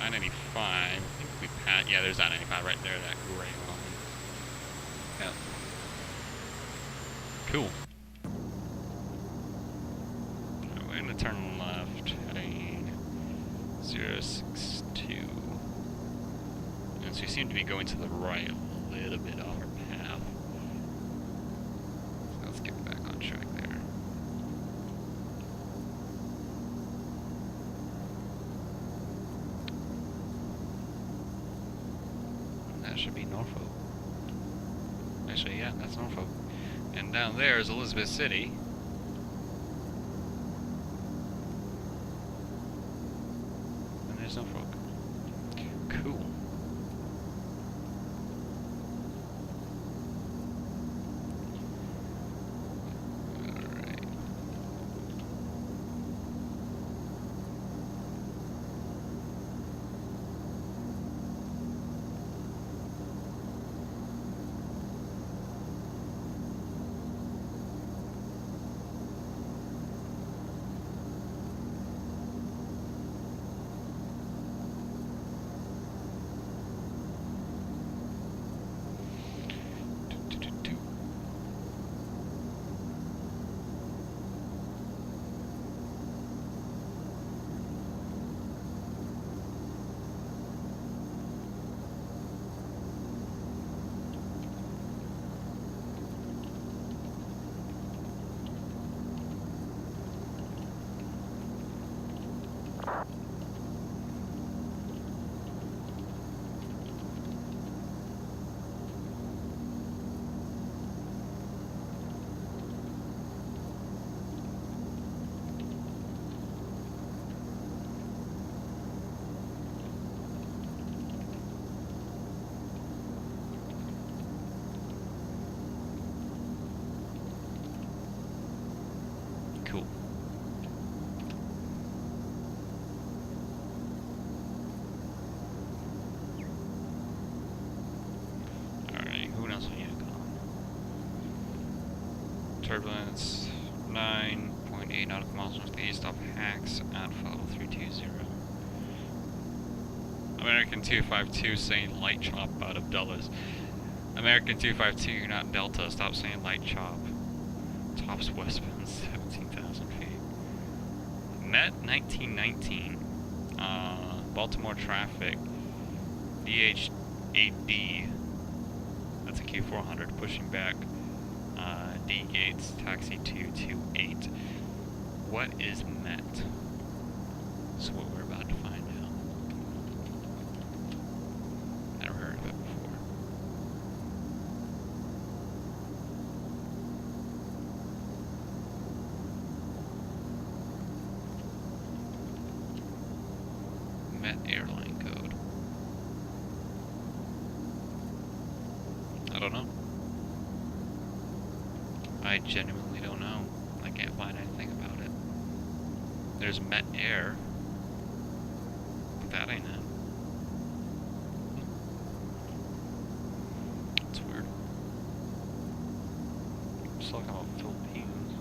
why. And I-95, I think we passed, yeah, there's I-95 right there, that gray line. Yeah. Cool. We're gonna turn left, heading 062. And so we seem to be going to the right a little bit off our path. So let's get back on track there. That should be Norfolk. Actually, yeah, that's Norfolk. And down there is Elizabeth City. And there's Norfolk. Cool. Alright. Cool. Alright, who else we need to go? Turbulence 9.8 nautical miles northeast off Hacks at 320. American 252 saying light chop out of Dulles. American 252, not Delta, stop saying light chop. Tops westbound 17,000 feet. Met 1919. Baltimore traffic. DH8D. That's a Q400 pushing back. D gates taxi 228. What is Met? That's what we're about to find out. Never heard of it before. Met airline code. I don't know. I genuinely don't know. I can't find anything about it. There's Met Air, but that ain't it. That's weird. Just talking about Philippines.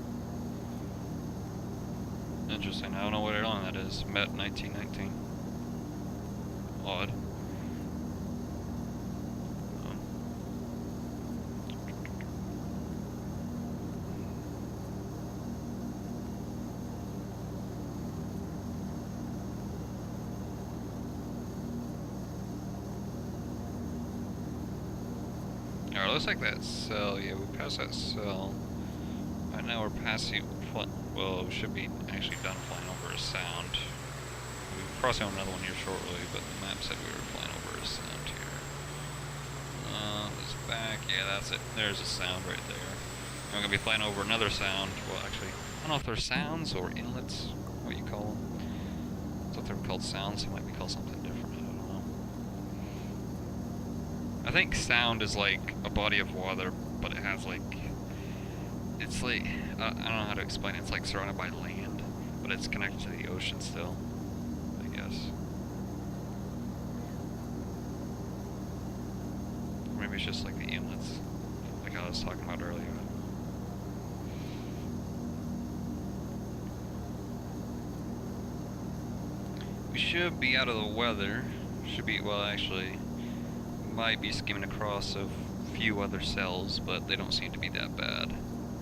Interesting. I don't know what airline that is. Met 1919. Odd. Alright, looks like that cell. Yeah, we passed that cell. Right now we're passing. Well, we should be actually done flying over a sound. We're crossing on another one here shortly, but the map said we were flying over a sound here. This back. Yeah, that's it. There's a sound right there. And we're going to be flying over another sound. Well, actually, I don't know if they're sounds or inlets, what you call them. I thought they were called sounds. They might be called something different. I don't know. I think sound is like a body of water, but it has like it's like, I don't know how to explain it. It's like surrounded by land, but it's connected to the ocean still, I guess. Or maybe it's just like the inlets, like I was talking about earlier. We should be out of the weather. Should be, well, actually, might be skimming across a few other cells, but they don't seem to be that bad.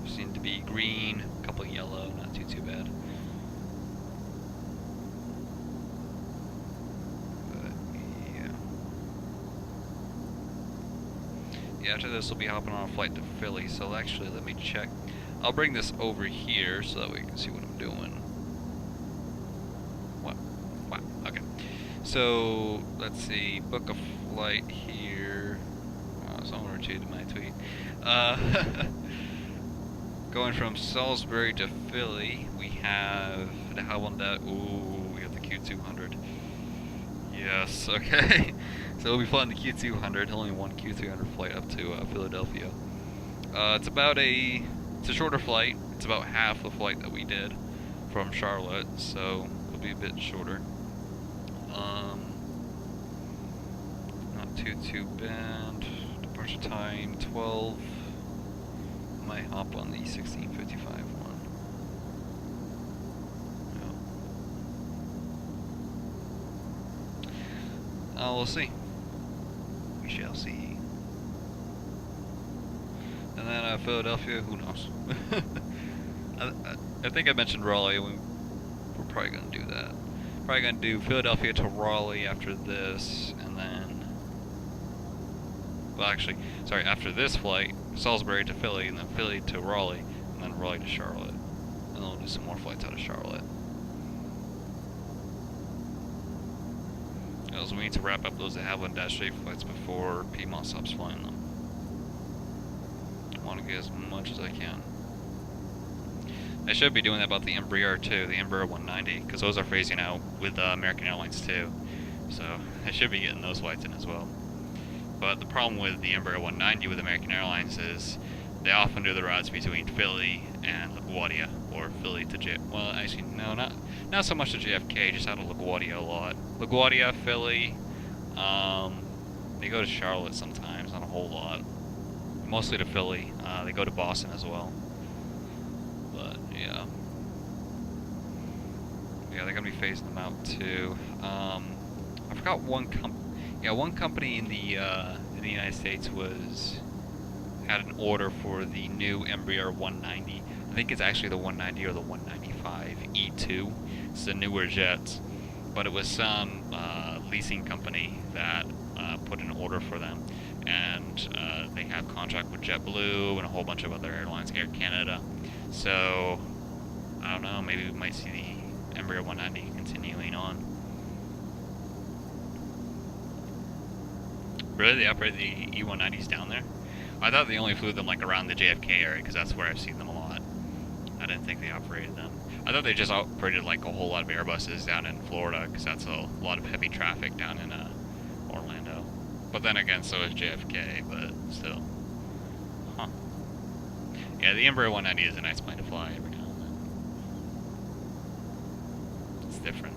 They seem to be green, a couple yellow, not too bad. But yeah. Yeah, after this we'll be hopping on a flight to Philly, so actually let me check. I'll bring this over here so that we can see what I'm doing. What? Wow, okay. So, let's see, book a flight here. Someone retweeted my tweet. Going from Salisbury to Philly, we have the DeHavilland Dash. Ooh, we have the Q200. Yes, okay. So we'll be flying the Q200, only one Q300 flight up to Philadelphia. It's a shorter flight. It's about half the flight that we did from Charlotte, so it'll be a bit shorter. Not too bad. Departure time 12. Might hop on the 1655 one. Yeah. We'll see. We shall see. And then Philadelphia, who knows? I think I mentioned Raleigh. We're probably gonna do that. Probably gonna do Philadelphia to Raleigh after this, and then, well, actually, sorry, after this flight, Salisbury to Philly, and then Philly to Raleigh, and then Raleigh to Charlotte, and then we'll do some more flights out of Charlotte. Because we need to wrap up those DeHavilland Dash 8 flights before Piedmont stops flying them. I want to get as much as I can. I should be doing that about the Embraer too, the Embraer 190, because those are phasing out with American Airlines too. So I should be getting those flights in as well. But the problem with the Embraer 190 with American Airlines is they often do the routes between Philly and LaGuardia, or Philly to well, actually no, not so much to JFK, just out of LaGuardia a lot. LaGuardia, Philly, they go to Charlotte sometimes, not a whole lot. Mostly to Philly. They go to Boston as well. But yeah, they're gonna be phasing them out too. I forgot one company in the United States had an order for the new Embraer 190. I think it's actually the 190 or the 195 E2. It's the newer jets, but it was some leasing company that put an order for them, and they have contract with JetBlue and a whole bunch of other airlines, Air Canada. So I don't know, maybe we might see the Embraer 190 continuing on. Really, they operate the E190s down there? I thought they only flew them like around the JFK area, because that's where I've seen them a lot. I didn't think they operated them. I thought they just operated like a whole lot of Airbuses down in Florida, because that's a lot of heavy traffic down in Orlando. But then again, so is JFK, but still. Huh. Yeah, the Embraer 190 is a nice plane to fly every now and then. It's different.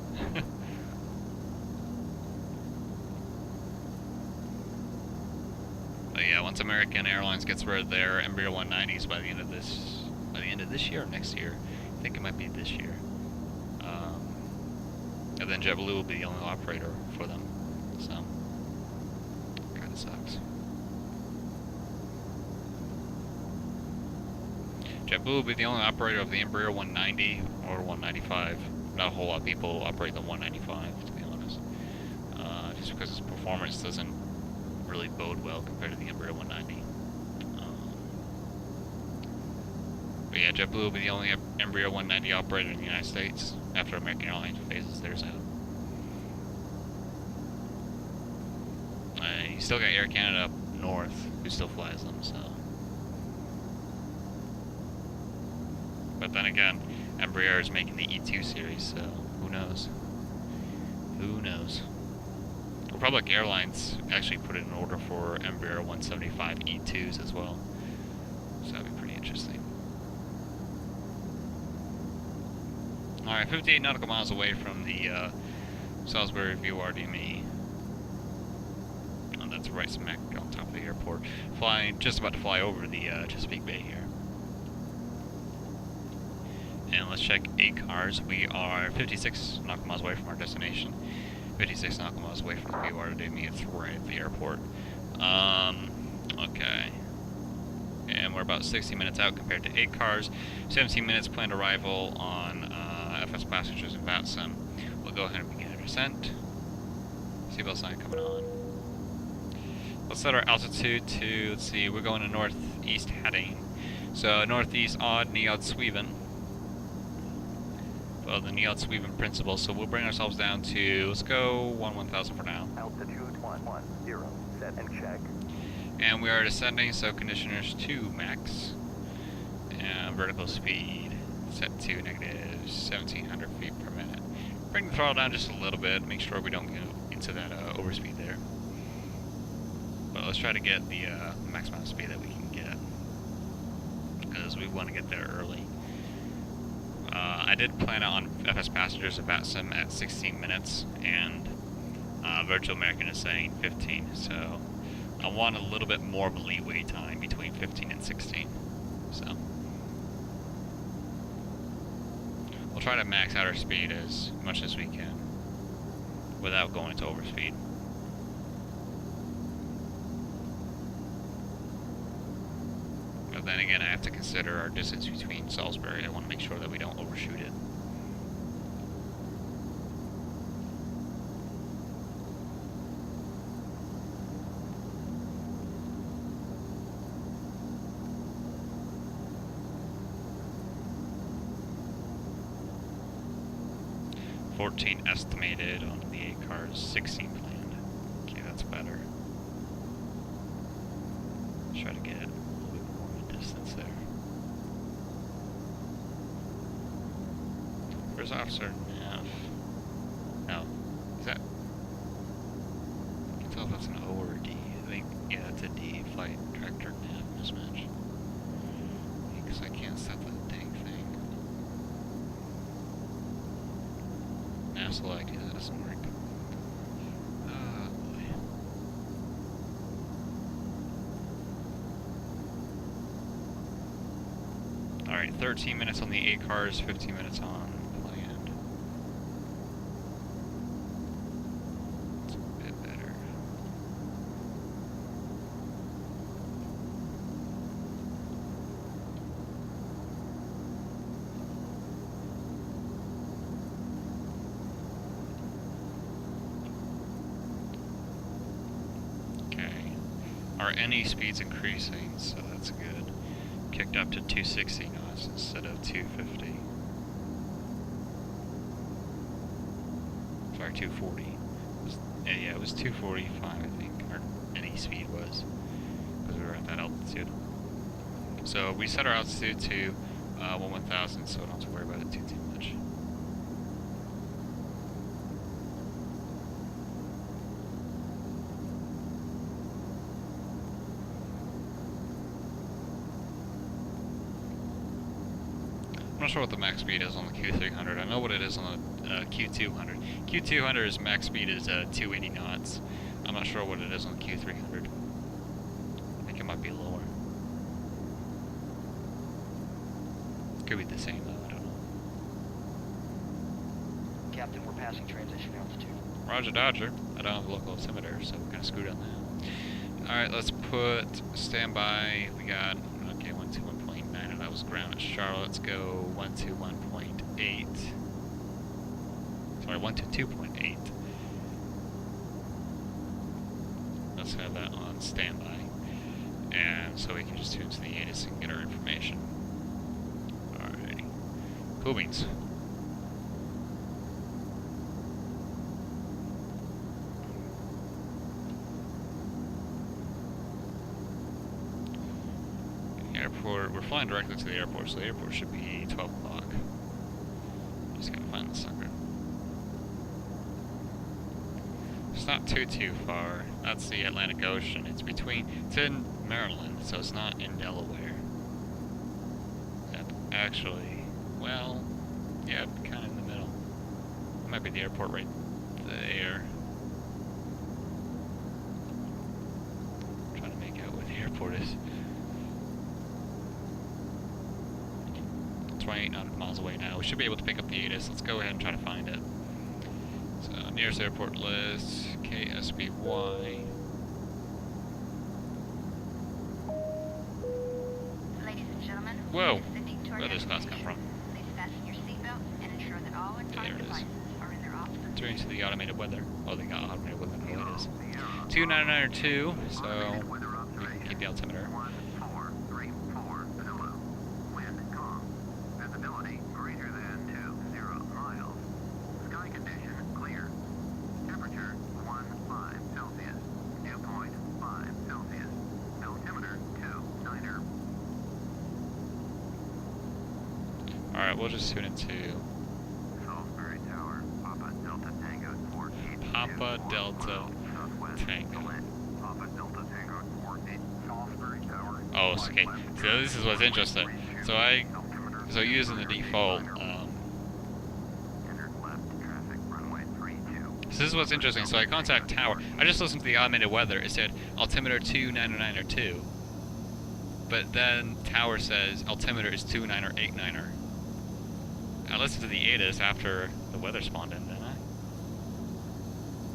But yeah, once American Airlines gets rid of their Embraer 190s by the end of this year or next year, I think it might be this year. And then JetBlue will be the only operator for them. So, kind of sucks. JetBlue will be the only operator of the Embraer 190 or 195. Not a whole lot of people operate the 195, to be honest. Just because its performance doesn't really bode well compared to the Embraer 190. But yeah, JetBlue will be the only Embraer 190 operator in the United States after American Airlines phases theirs out. You still got Air Canada up north, who still flies them, so. But then again, Embraer is making the E2 series, so who knows? Who knows? Republic Airlines actually put in an order for Embraer 175 E2s as well, so that'd be pretty interesting. Alright, 58 nautical miles away from the Salisbury VORDME. Oh, that's right smack on top of the airport. Flying, just about to fly over the Chesapeake Bay here. And let's check ACARS. We are 56 nautical miles away from our destination. 56 nautical miles away from the VORDME. It's right at the airport. Okay. And we're about 60 minutes out compared to ACARS. 17 minutes planned arrival on FSPassengers and VATSIM. We'll go ahead and begin our descent. Seatbelt sign coming on. Let's set our altitude to, let's see, we're going to northeast heading. So northeast odd, neod Sweden. Well, the neod Sweden principle. So we'll bring ourselves down to, let's go 1000 for now. Altitude 110, set and check. And we are descending, so conditioners to max. And vertical speed set to negative 1700 feet per minute. Bring the throttle down just a little bit, make sure we don't go into that overspeed there. But let's try to get the max amount of speed that we can get, because we want to get there early. I did plan on FSPassengers and VATSIM at 16 minutes, and Virtual American is saying 15, so I want a little bit more of a leeway time between 15 and 16. So we'll try to max out our speed as much as we can without going to overspeed. But then again, I have to consider our distance between Salisbury. I want to make sure that we don't overshoot it. $14 estimated on the ACARS, 16 planned. Okay, that's better. Let's try to get a little bit more of a distance there. Where's Officer Nav? No. Is that? I can tell if that's an O or a D. I think, yeah, that's a D. Flight Director Nav mismatch. Because I can't set the dang thing. Nav select, yeah, that doesn't work. Oh boy. Alright, 13 minutes on the ACARS, 15 minutes on planned. It's a bit better. Okay. Our NE speed's increasing, so that's good. Kicked up to 260 knots instead of 250. Sorry, 240. Yeah, it was 245, I think, our NE speed was, because we were at that altitude. So we set our altitude to 1000, so we don't have to worry about it too much. I'm not sure what the max speed is on the Q300. I know what it is on the Q200. Q200's max speed is 280 knots. I'm not sure what it is on the Q300. I think it might be lower. Could be the same though, I don't know. Captain, we're passing transition altitude. Roger Dodger. I don't have a local altimeter, so we're kind of screwed on that. Alright, let's put standby. We got, okay, 121.9, and that was ground at Charlotte. Let's go 121.8. Sorry, 122.8. Let's have that on standby. And so we can just tune to the ATIS and get our information. Alrighty. Cool beans. Airport, we're flying directly to the airport, so the airport should be 12 o'clock. Just gotta find the sucker. It's not too far. That's the Atlantic Ocean. It's in Maryland, so it's not in Delaware. Actually, well, yeah, kind of in the That might be the airport right there. I'm trying to make out where the airport is. 28 nautical miles away now. We should be able to pick up the ATIS. Let's go ahead and try to find it. So, nearest airport list, KSBY. Ladies and gentlemen, Whoa! descending to our Where does this class come from? Please fasten your seatbelts and ensure that all electronic There it is. devices are in their offices. Turning to the automated weather. Oh, they got automated weather. No, it is 29902. So we can keep the altimeter. 1434 Zulu. Wind calm. Visibility greater than 20 miles. Sky condition clear. Temperature 15 Celsius. Dew point 5 Celsius. Altimeter 29er. All right, we'll just tune into Salisbury Tower. Papa Delta Tango 482. Papa Delta Southwest. Tango. Papa Delta Tango 48. Salisbury Tower. Oh, okay. So this is what's interesting. So using the default. Enter left traffic runway 32. So this is what's interesting. So I contact tower. I just listened to the automated weather. It said altimeter 29902. But then tower says altimeter is 2989er. I listened to the ATIS after the weather spawned in, didn't I?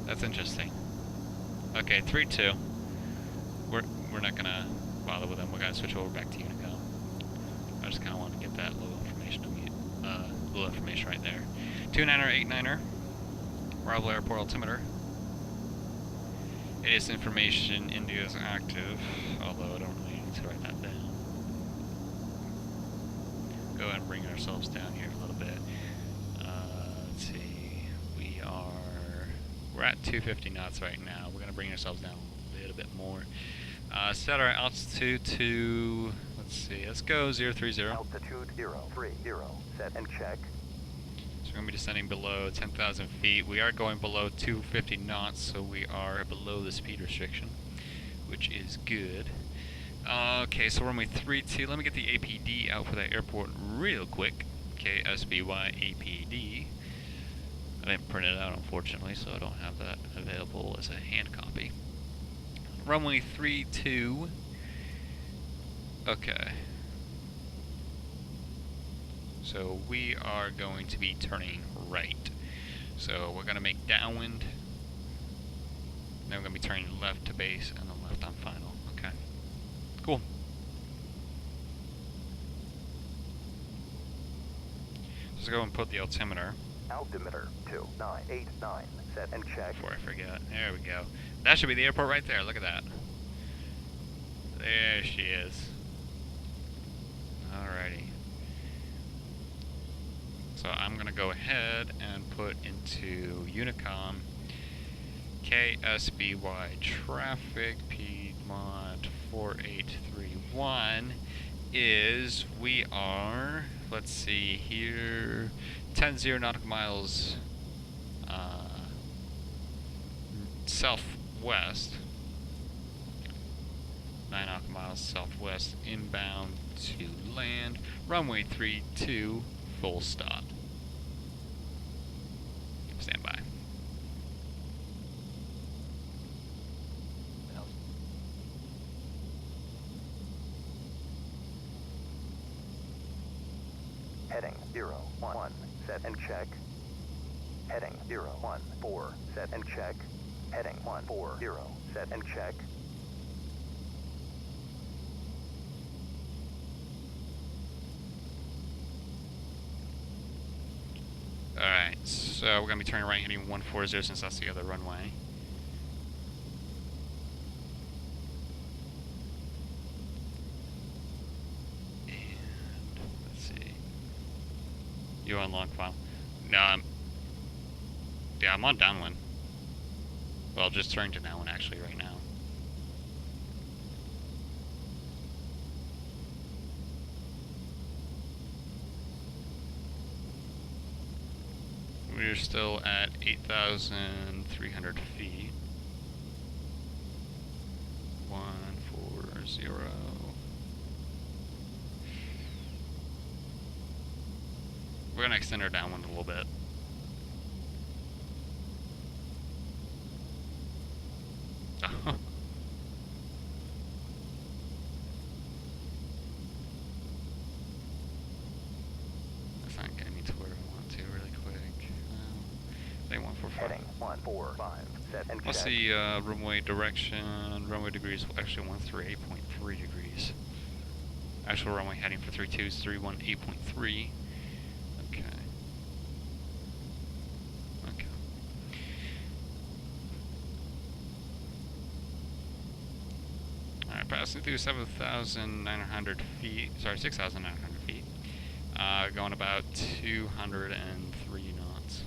That's interesting. Okay, 3-2. We're not gonna bother with them. We're gonna switch over back to Unicom. I just kind of want to get that little information right there. 29er, 89er. Arrival airport altimeter. ATIS information. India is active, although I don't really need to write that down. Go ahead and bring ourselves down here a little bit. Let's see. We're at 250 knots right now. We're gonna bring ourselves down a little bit more. Set our altitude to, let's see, let's go 030. Altitude 030. Set and check. So we're gonna be descending below 10,000 feet. We are going below 250 knots, so we are below the speed restriction, which is good. Okay, so runway 32. Let me get the APD out for that airport real quick. KSBY APD. I didn't print it out, unfortunately, so I don't have that available as a hand copy. Runway 32. Okay. So we are going to be turning right. So we're going to make downwind. Then we're going to be turning left to base and then left on final. Okay. Cool. Let's go and put the altimeter. Altimeter 2989. Set and check. Before I forget. There we go. That should be the airport right there. Look at that. There she is. Alrighty. So I'm going to go ahead and put into Unicom KSBY traffic Piedmont 4831 is we are, let's see here, 10 nautical miles southwest, 9 nautical miles southwest, inbound to land, runway 32, full stop. Stand by. Heading 011. Set and check. Heading 014. Set and check. Heading 140. Set and check. Alright, so we're going to be turning right heading 140 since that's the other runway. And let's see. You on long file? No, I'm on downwind. Well, just turning to downwind actually right now. We're still at 8,300 feet. 140. We're gonna extend our downwind a little bit. 4, 5, set and What's check. the runway direction? Runway degrees will actually 138.3 degrees. Actual runway heading for 32 is 318.3. Okay. Okay. Alright, passing through 7,900 feet. Sorry, 6,900 feet. Going about 203 knots.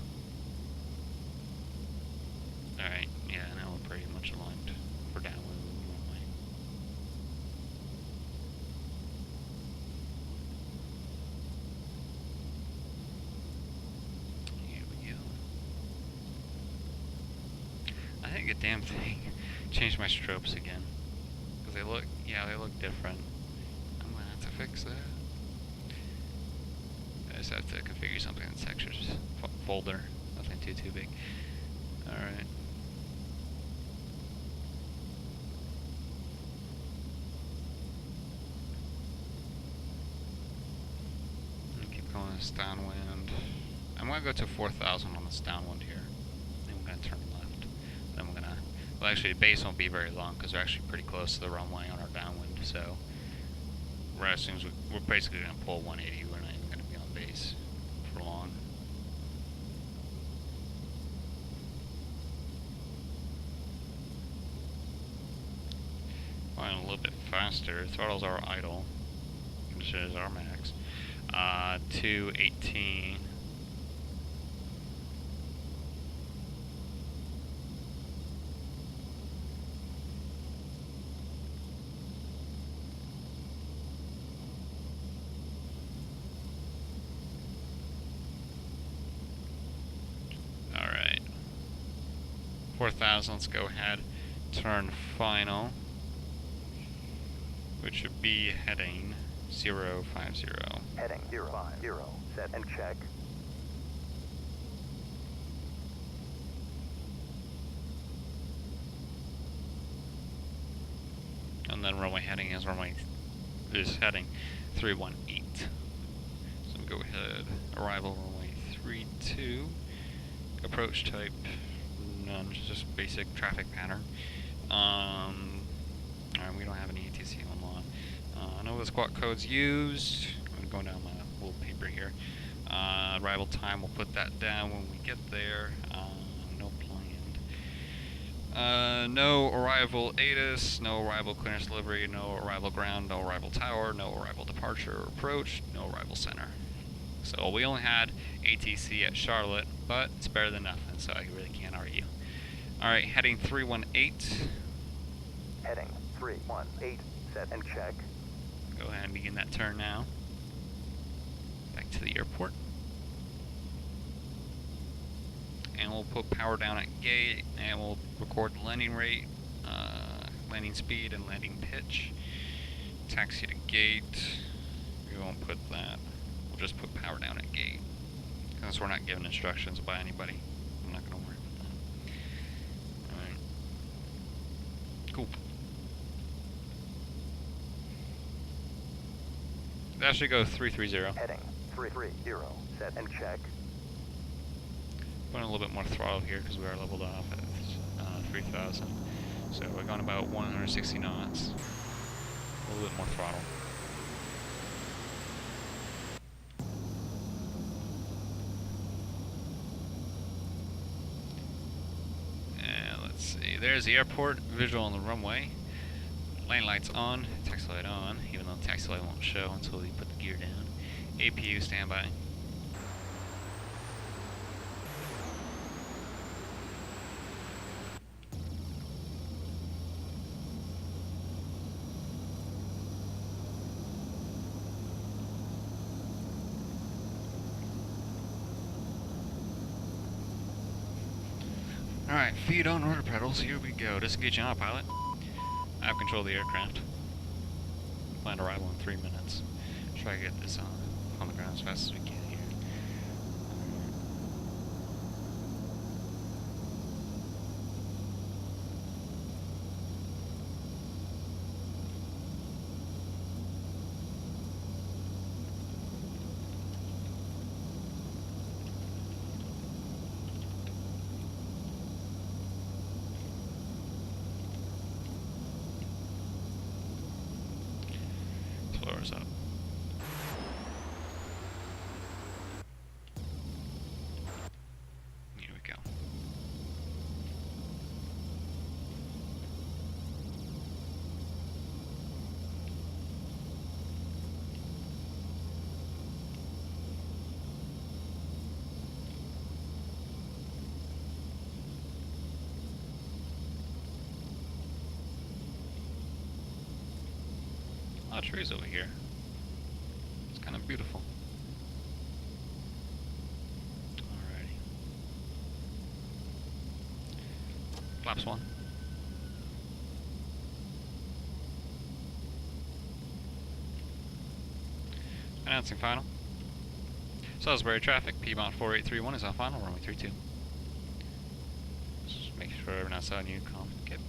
Alright, yeah, now we're pretty much aligned for downwind runway. Here we go. I think a damn thing changed my strobes again. Because they look, yeah, they look different. I'm gonna have to fix that. I just have to configure something in the textures folder. Nothing too big. Alright. Keep going this downwind. I'm gonna go to 4,000 on this downwind here. Then we're gonna turn left. Then we're gonna, well actually the base won't be very long because we're actually pretty close to the runway on our downwind, so we're assuming we're basically gonna pull 180. We're not even gonna be on base for long. Flying a little bit faster. Throttles are idle. Conditions are max. 218. All right. 4,000. Let's go ahead. Turn final, which would be heading 050. Heading 050, set and check. And then runway heading is heading 318. So go ahead, arrival runway 32. Approach type none, just basic traffic pattern. Alright, we don't have any ATC on law. I know the squawk code's used. I'm going down my little paper here. Arrival time, we'll put that down when we get there. No planned. No arrival ATIS, no arrival clearance delivery, no arrival ground, no arrival tower, no arrival departure or approach, no arrival center. So we only had ATC at Charlotte, but it's better than nothing, so I really can't argue. Alright, heading 318. Heading 318, set and check. Go ahead and begin that turn now. Back to the airport. And we'll put power down at gate, and we'll record the landing rate, landing speed, and landing pitch. Taxi to gate. We won't put that. We'll just put power down at gate. Since we're not given instructions by anybody, I'm not going to worry about that. Alright. Cool. That should go 330. Heading 330, set and check. Putting a little bit more throttle here because we are leveled off at 3,000. So we're going about 160 knots. A little bit more throttle. And let's see. There's the airport. Visual on the runway. Lane lights on. Taxi light on. Even though the taxi light won't show until we put the gear down. APU standby. Alright, feet on rudder pedals, here we go. Disengaging autopilot. I have control of the aircraft. Planned arrival in 3 minutes. Try to get this on the ground as fast as we can here. flaps up. Here we go. A lot of trees over here. It's kind of beautiful. Alrighty. Flaps 1. Announcing final. Salisbury traffic, Piedmont 4831 is on final, runway 32. Just make sure everyone outside on you calm. Get.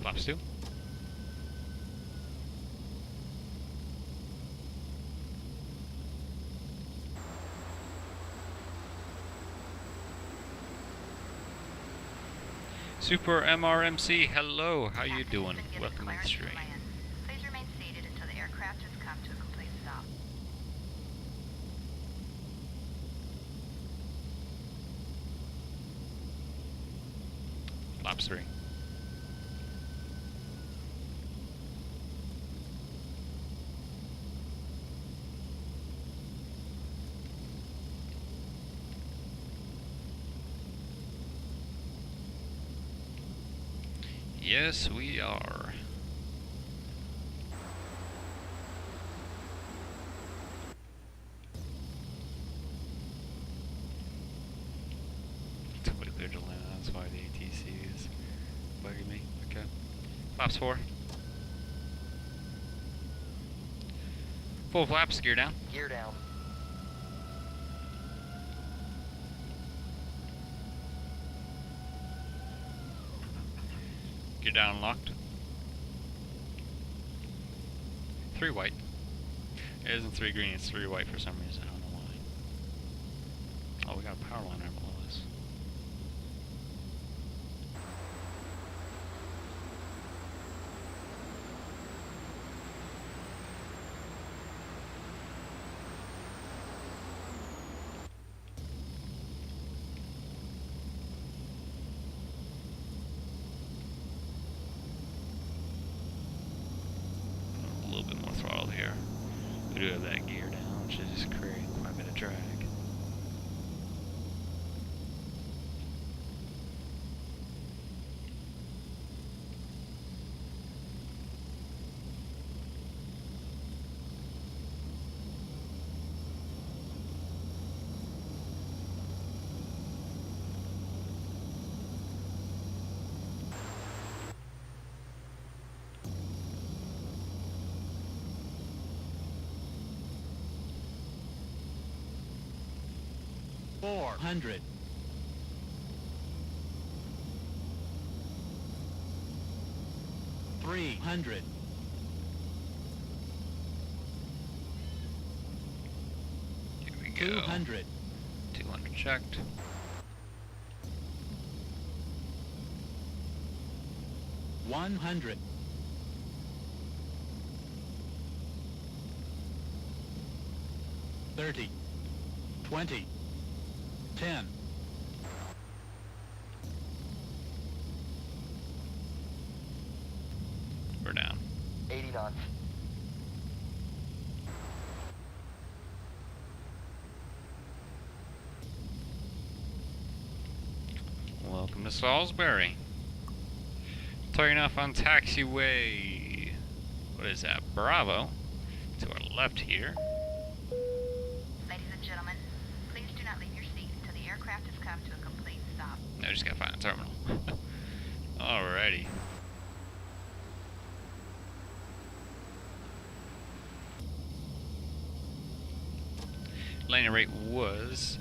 Flaps 2. Super MRMC, hello, how you doing? Welcome to the stream. Please remain seated until the aircraft has come to a complete stop. Flaps 3. Yes, we are. Totally clear to land, that's why the ATC is bugging me. Okay. Flaps 4. Full flaps, gear down. Gear down. Gear down and locked. 3 white. It isn't 3 green, it's 3 white for some reason, I don't know why. Oh, we got a power line right below us. A little bit more throttle here. We do have that gear down, which is creating quite a bit of drag. $400. $300. Here we go. 200. 200 checked. $100. 30. 20. 10. We're down. 80 knots. Welcome to Salisbury. Turning off on taxiway. What is that? Bravo. To our left here. Ladies and gentlemen, please do not leave your seat until the aircraft has come to a complete stop. No, just gotta find a terminal. Alrighty. Landing rate was,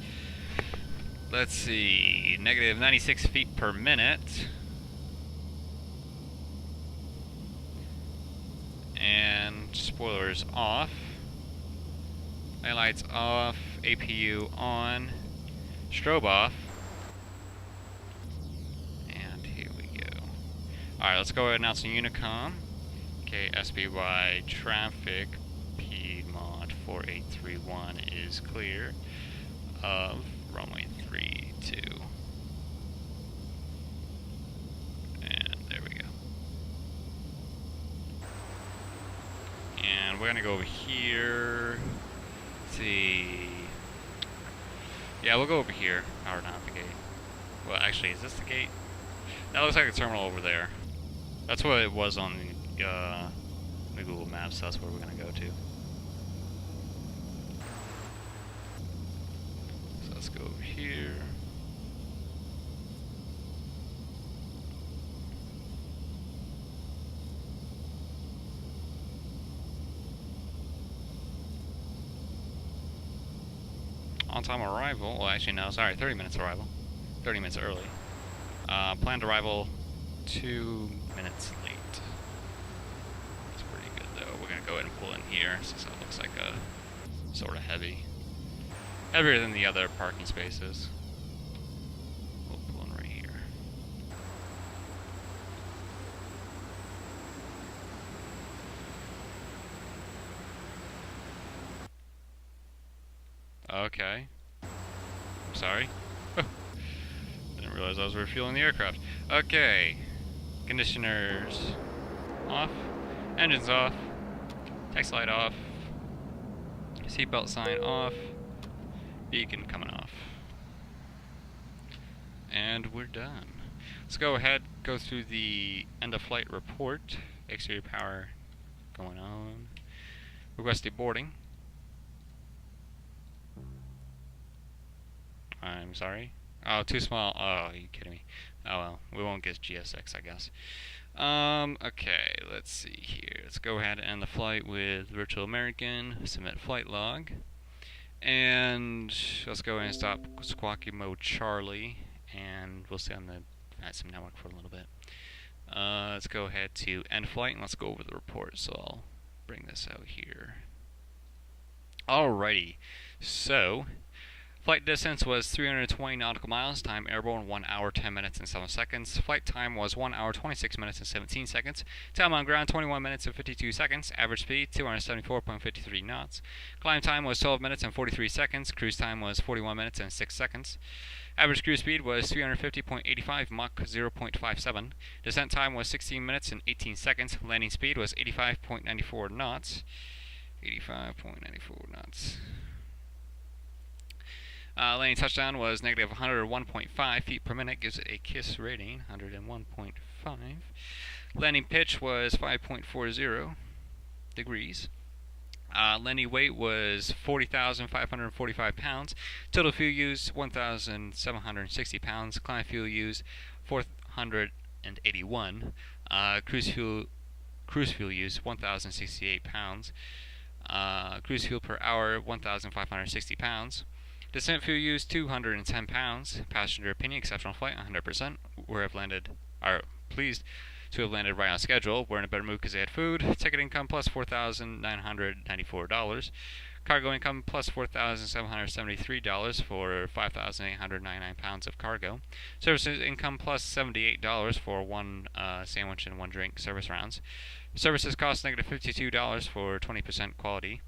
let's see, negative 96 feet per minute. And spoilers off. Lights off, APU on. Strobe off. And here we go. Alright, let's go ahead and announce the Unicom. KSBY traffic, Piedmont 4831 is clear of runway 32. And there we go. And we're gonna go over here. Let's see. Yeah, we'll go over here. Or not the gate. Well, actually, is this the gate? That looks like a terminal over there. That's what it was on the Google Maps. So that's where we're gonna go to. So let's go over here. On time arrival, well actually no, sorry, 30 minutes arrival. 30 minutes early. Planned arrival 2 minutes late. That's pretty good though. We're gonna go ahead and pull in here since that looks like a sort of heavy. Heavier than the other parking spaces. We'll pull in right here. Okay. I'm sorry. Didn't realize I was refueling the aircraft. Okay. Conditioners off. Engines off. Taxi light off. Seatbelt sign off. Beacon coming off. And we're done. Let's go ahead, go through the end of flight report. Exterior power going on. Requested boarding. I'm sorry. Oh, too small. Oh, are you kidding me? Oh well, we won't get GSX, I guess. Okay, let's see here. Let's go ahead and end the flight with Virtual American, submit flight log. And let's go ahead and stop squawky mode Charlie, and we'll stay on the VATSIM network for a little bit. Let's go ahead to end flight, and let's go over the report. So I'll bring this out here. Alrighty, so flight distance was 320 nautical miles. Time airborne 1 hour 10 minutes and 7 seconds. Flight time was 1 hour 26 minutes and 17 seconds. Time on ground 21 minutes and 52 seconds. Average speed 274.53 knots. Climb time was 12 minutes and 43 seconds. Cruise time was 41 minutes and 6 seconds. Average cruise speed was 350.85 Mach 0.57. Descent time was 16 minutes and 18 seconds. Landing speed was 85.94 knots. 85.94 knots. Landing touchdown was negative 101.5 feet per minute, gives it a KISS rating, 101.5. Landing pitch was 5.40 degrees. Landing weight was 40,545 pounds. Total fuel used 1,760 pounds. Climb fuel used 481. Cruise fuel used 1,068 pounds. Cruise fuel per hour 1,560 pounds. Descent fuel used 210 pounds. Passenger opinion, exceptional flight, 100%. Are pleased to have landed right on schedule. We're in a better mood because they had food. Ticket income plus $4,994. Cargo income plus $4,773 for 5,899 pounds of cargo. Services income plus $78 for one sandwich and one drink service rounds. Services cost negative $52 for 20% quality.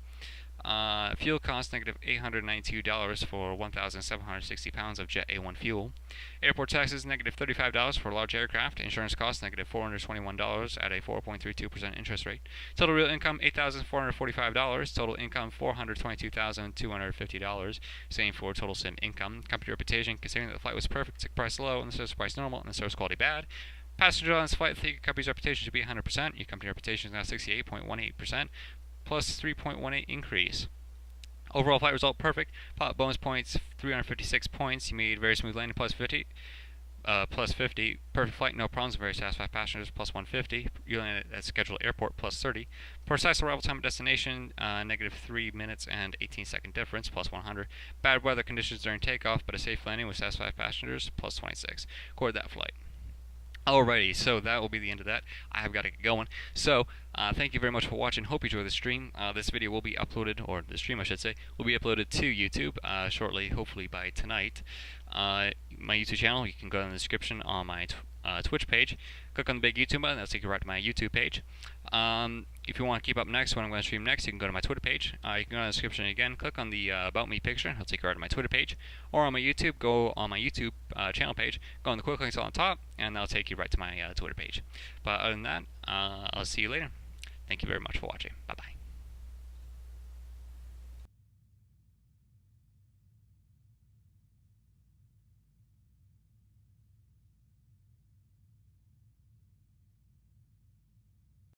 Fuel cost negative $892 for 1,760 pounds of Jet A1 fuel. Airport taxes negative $35 for large aircraft. Insurance cost negative $421 at a 4.32% interest rate. Total real income $8,445. Total income $422,250. Same for total sim income. Company reputation, considering that the flight was perfect, ticket price low, and the service price normal, and the service quality bad. Passenger on this flight think your company's reputation should be 100%. Your company reputation is now 68.18%. Plus 3.18 increase. Overall flight result perfect. Pilot bonus points 356 points. You made very smooth landing plus 50. Plus 50. Perfect flight, no problems. Very satisfied passengers plus 150. You landed at scheduled airport plus 30. Precise arrival time at destination negative 3 minutes and 18-second difference plus 100. Bad weather conditions during takeoff, but a safe landing with satisfied passengers plus 26. Record that flight. Alrighty, so that will be the end of that. I have got to get going. So, thank you very much for watching. Hope you enjoy the stream. This video will be uploaded, or the stream I should say, will be uploaded to YouTube shortly, hopefully by tonight. My YouTube channel, you can go in the description on my Twitch page. Click on the big YouTube button, that'll take you right to my YouTube page. If you want to keep up next when I'm going to stream next, you can go to my Twitter page. You can go in the description again, click on the About Me picture, it'll take you right to my Twitter page. Or on my YouTube, go on my YouTube channel page, go on the quick links on the top, and that'll take you right to my Twitter page. But other than that, I'll see you later. Thank you very much for watching. Bye-bye.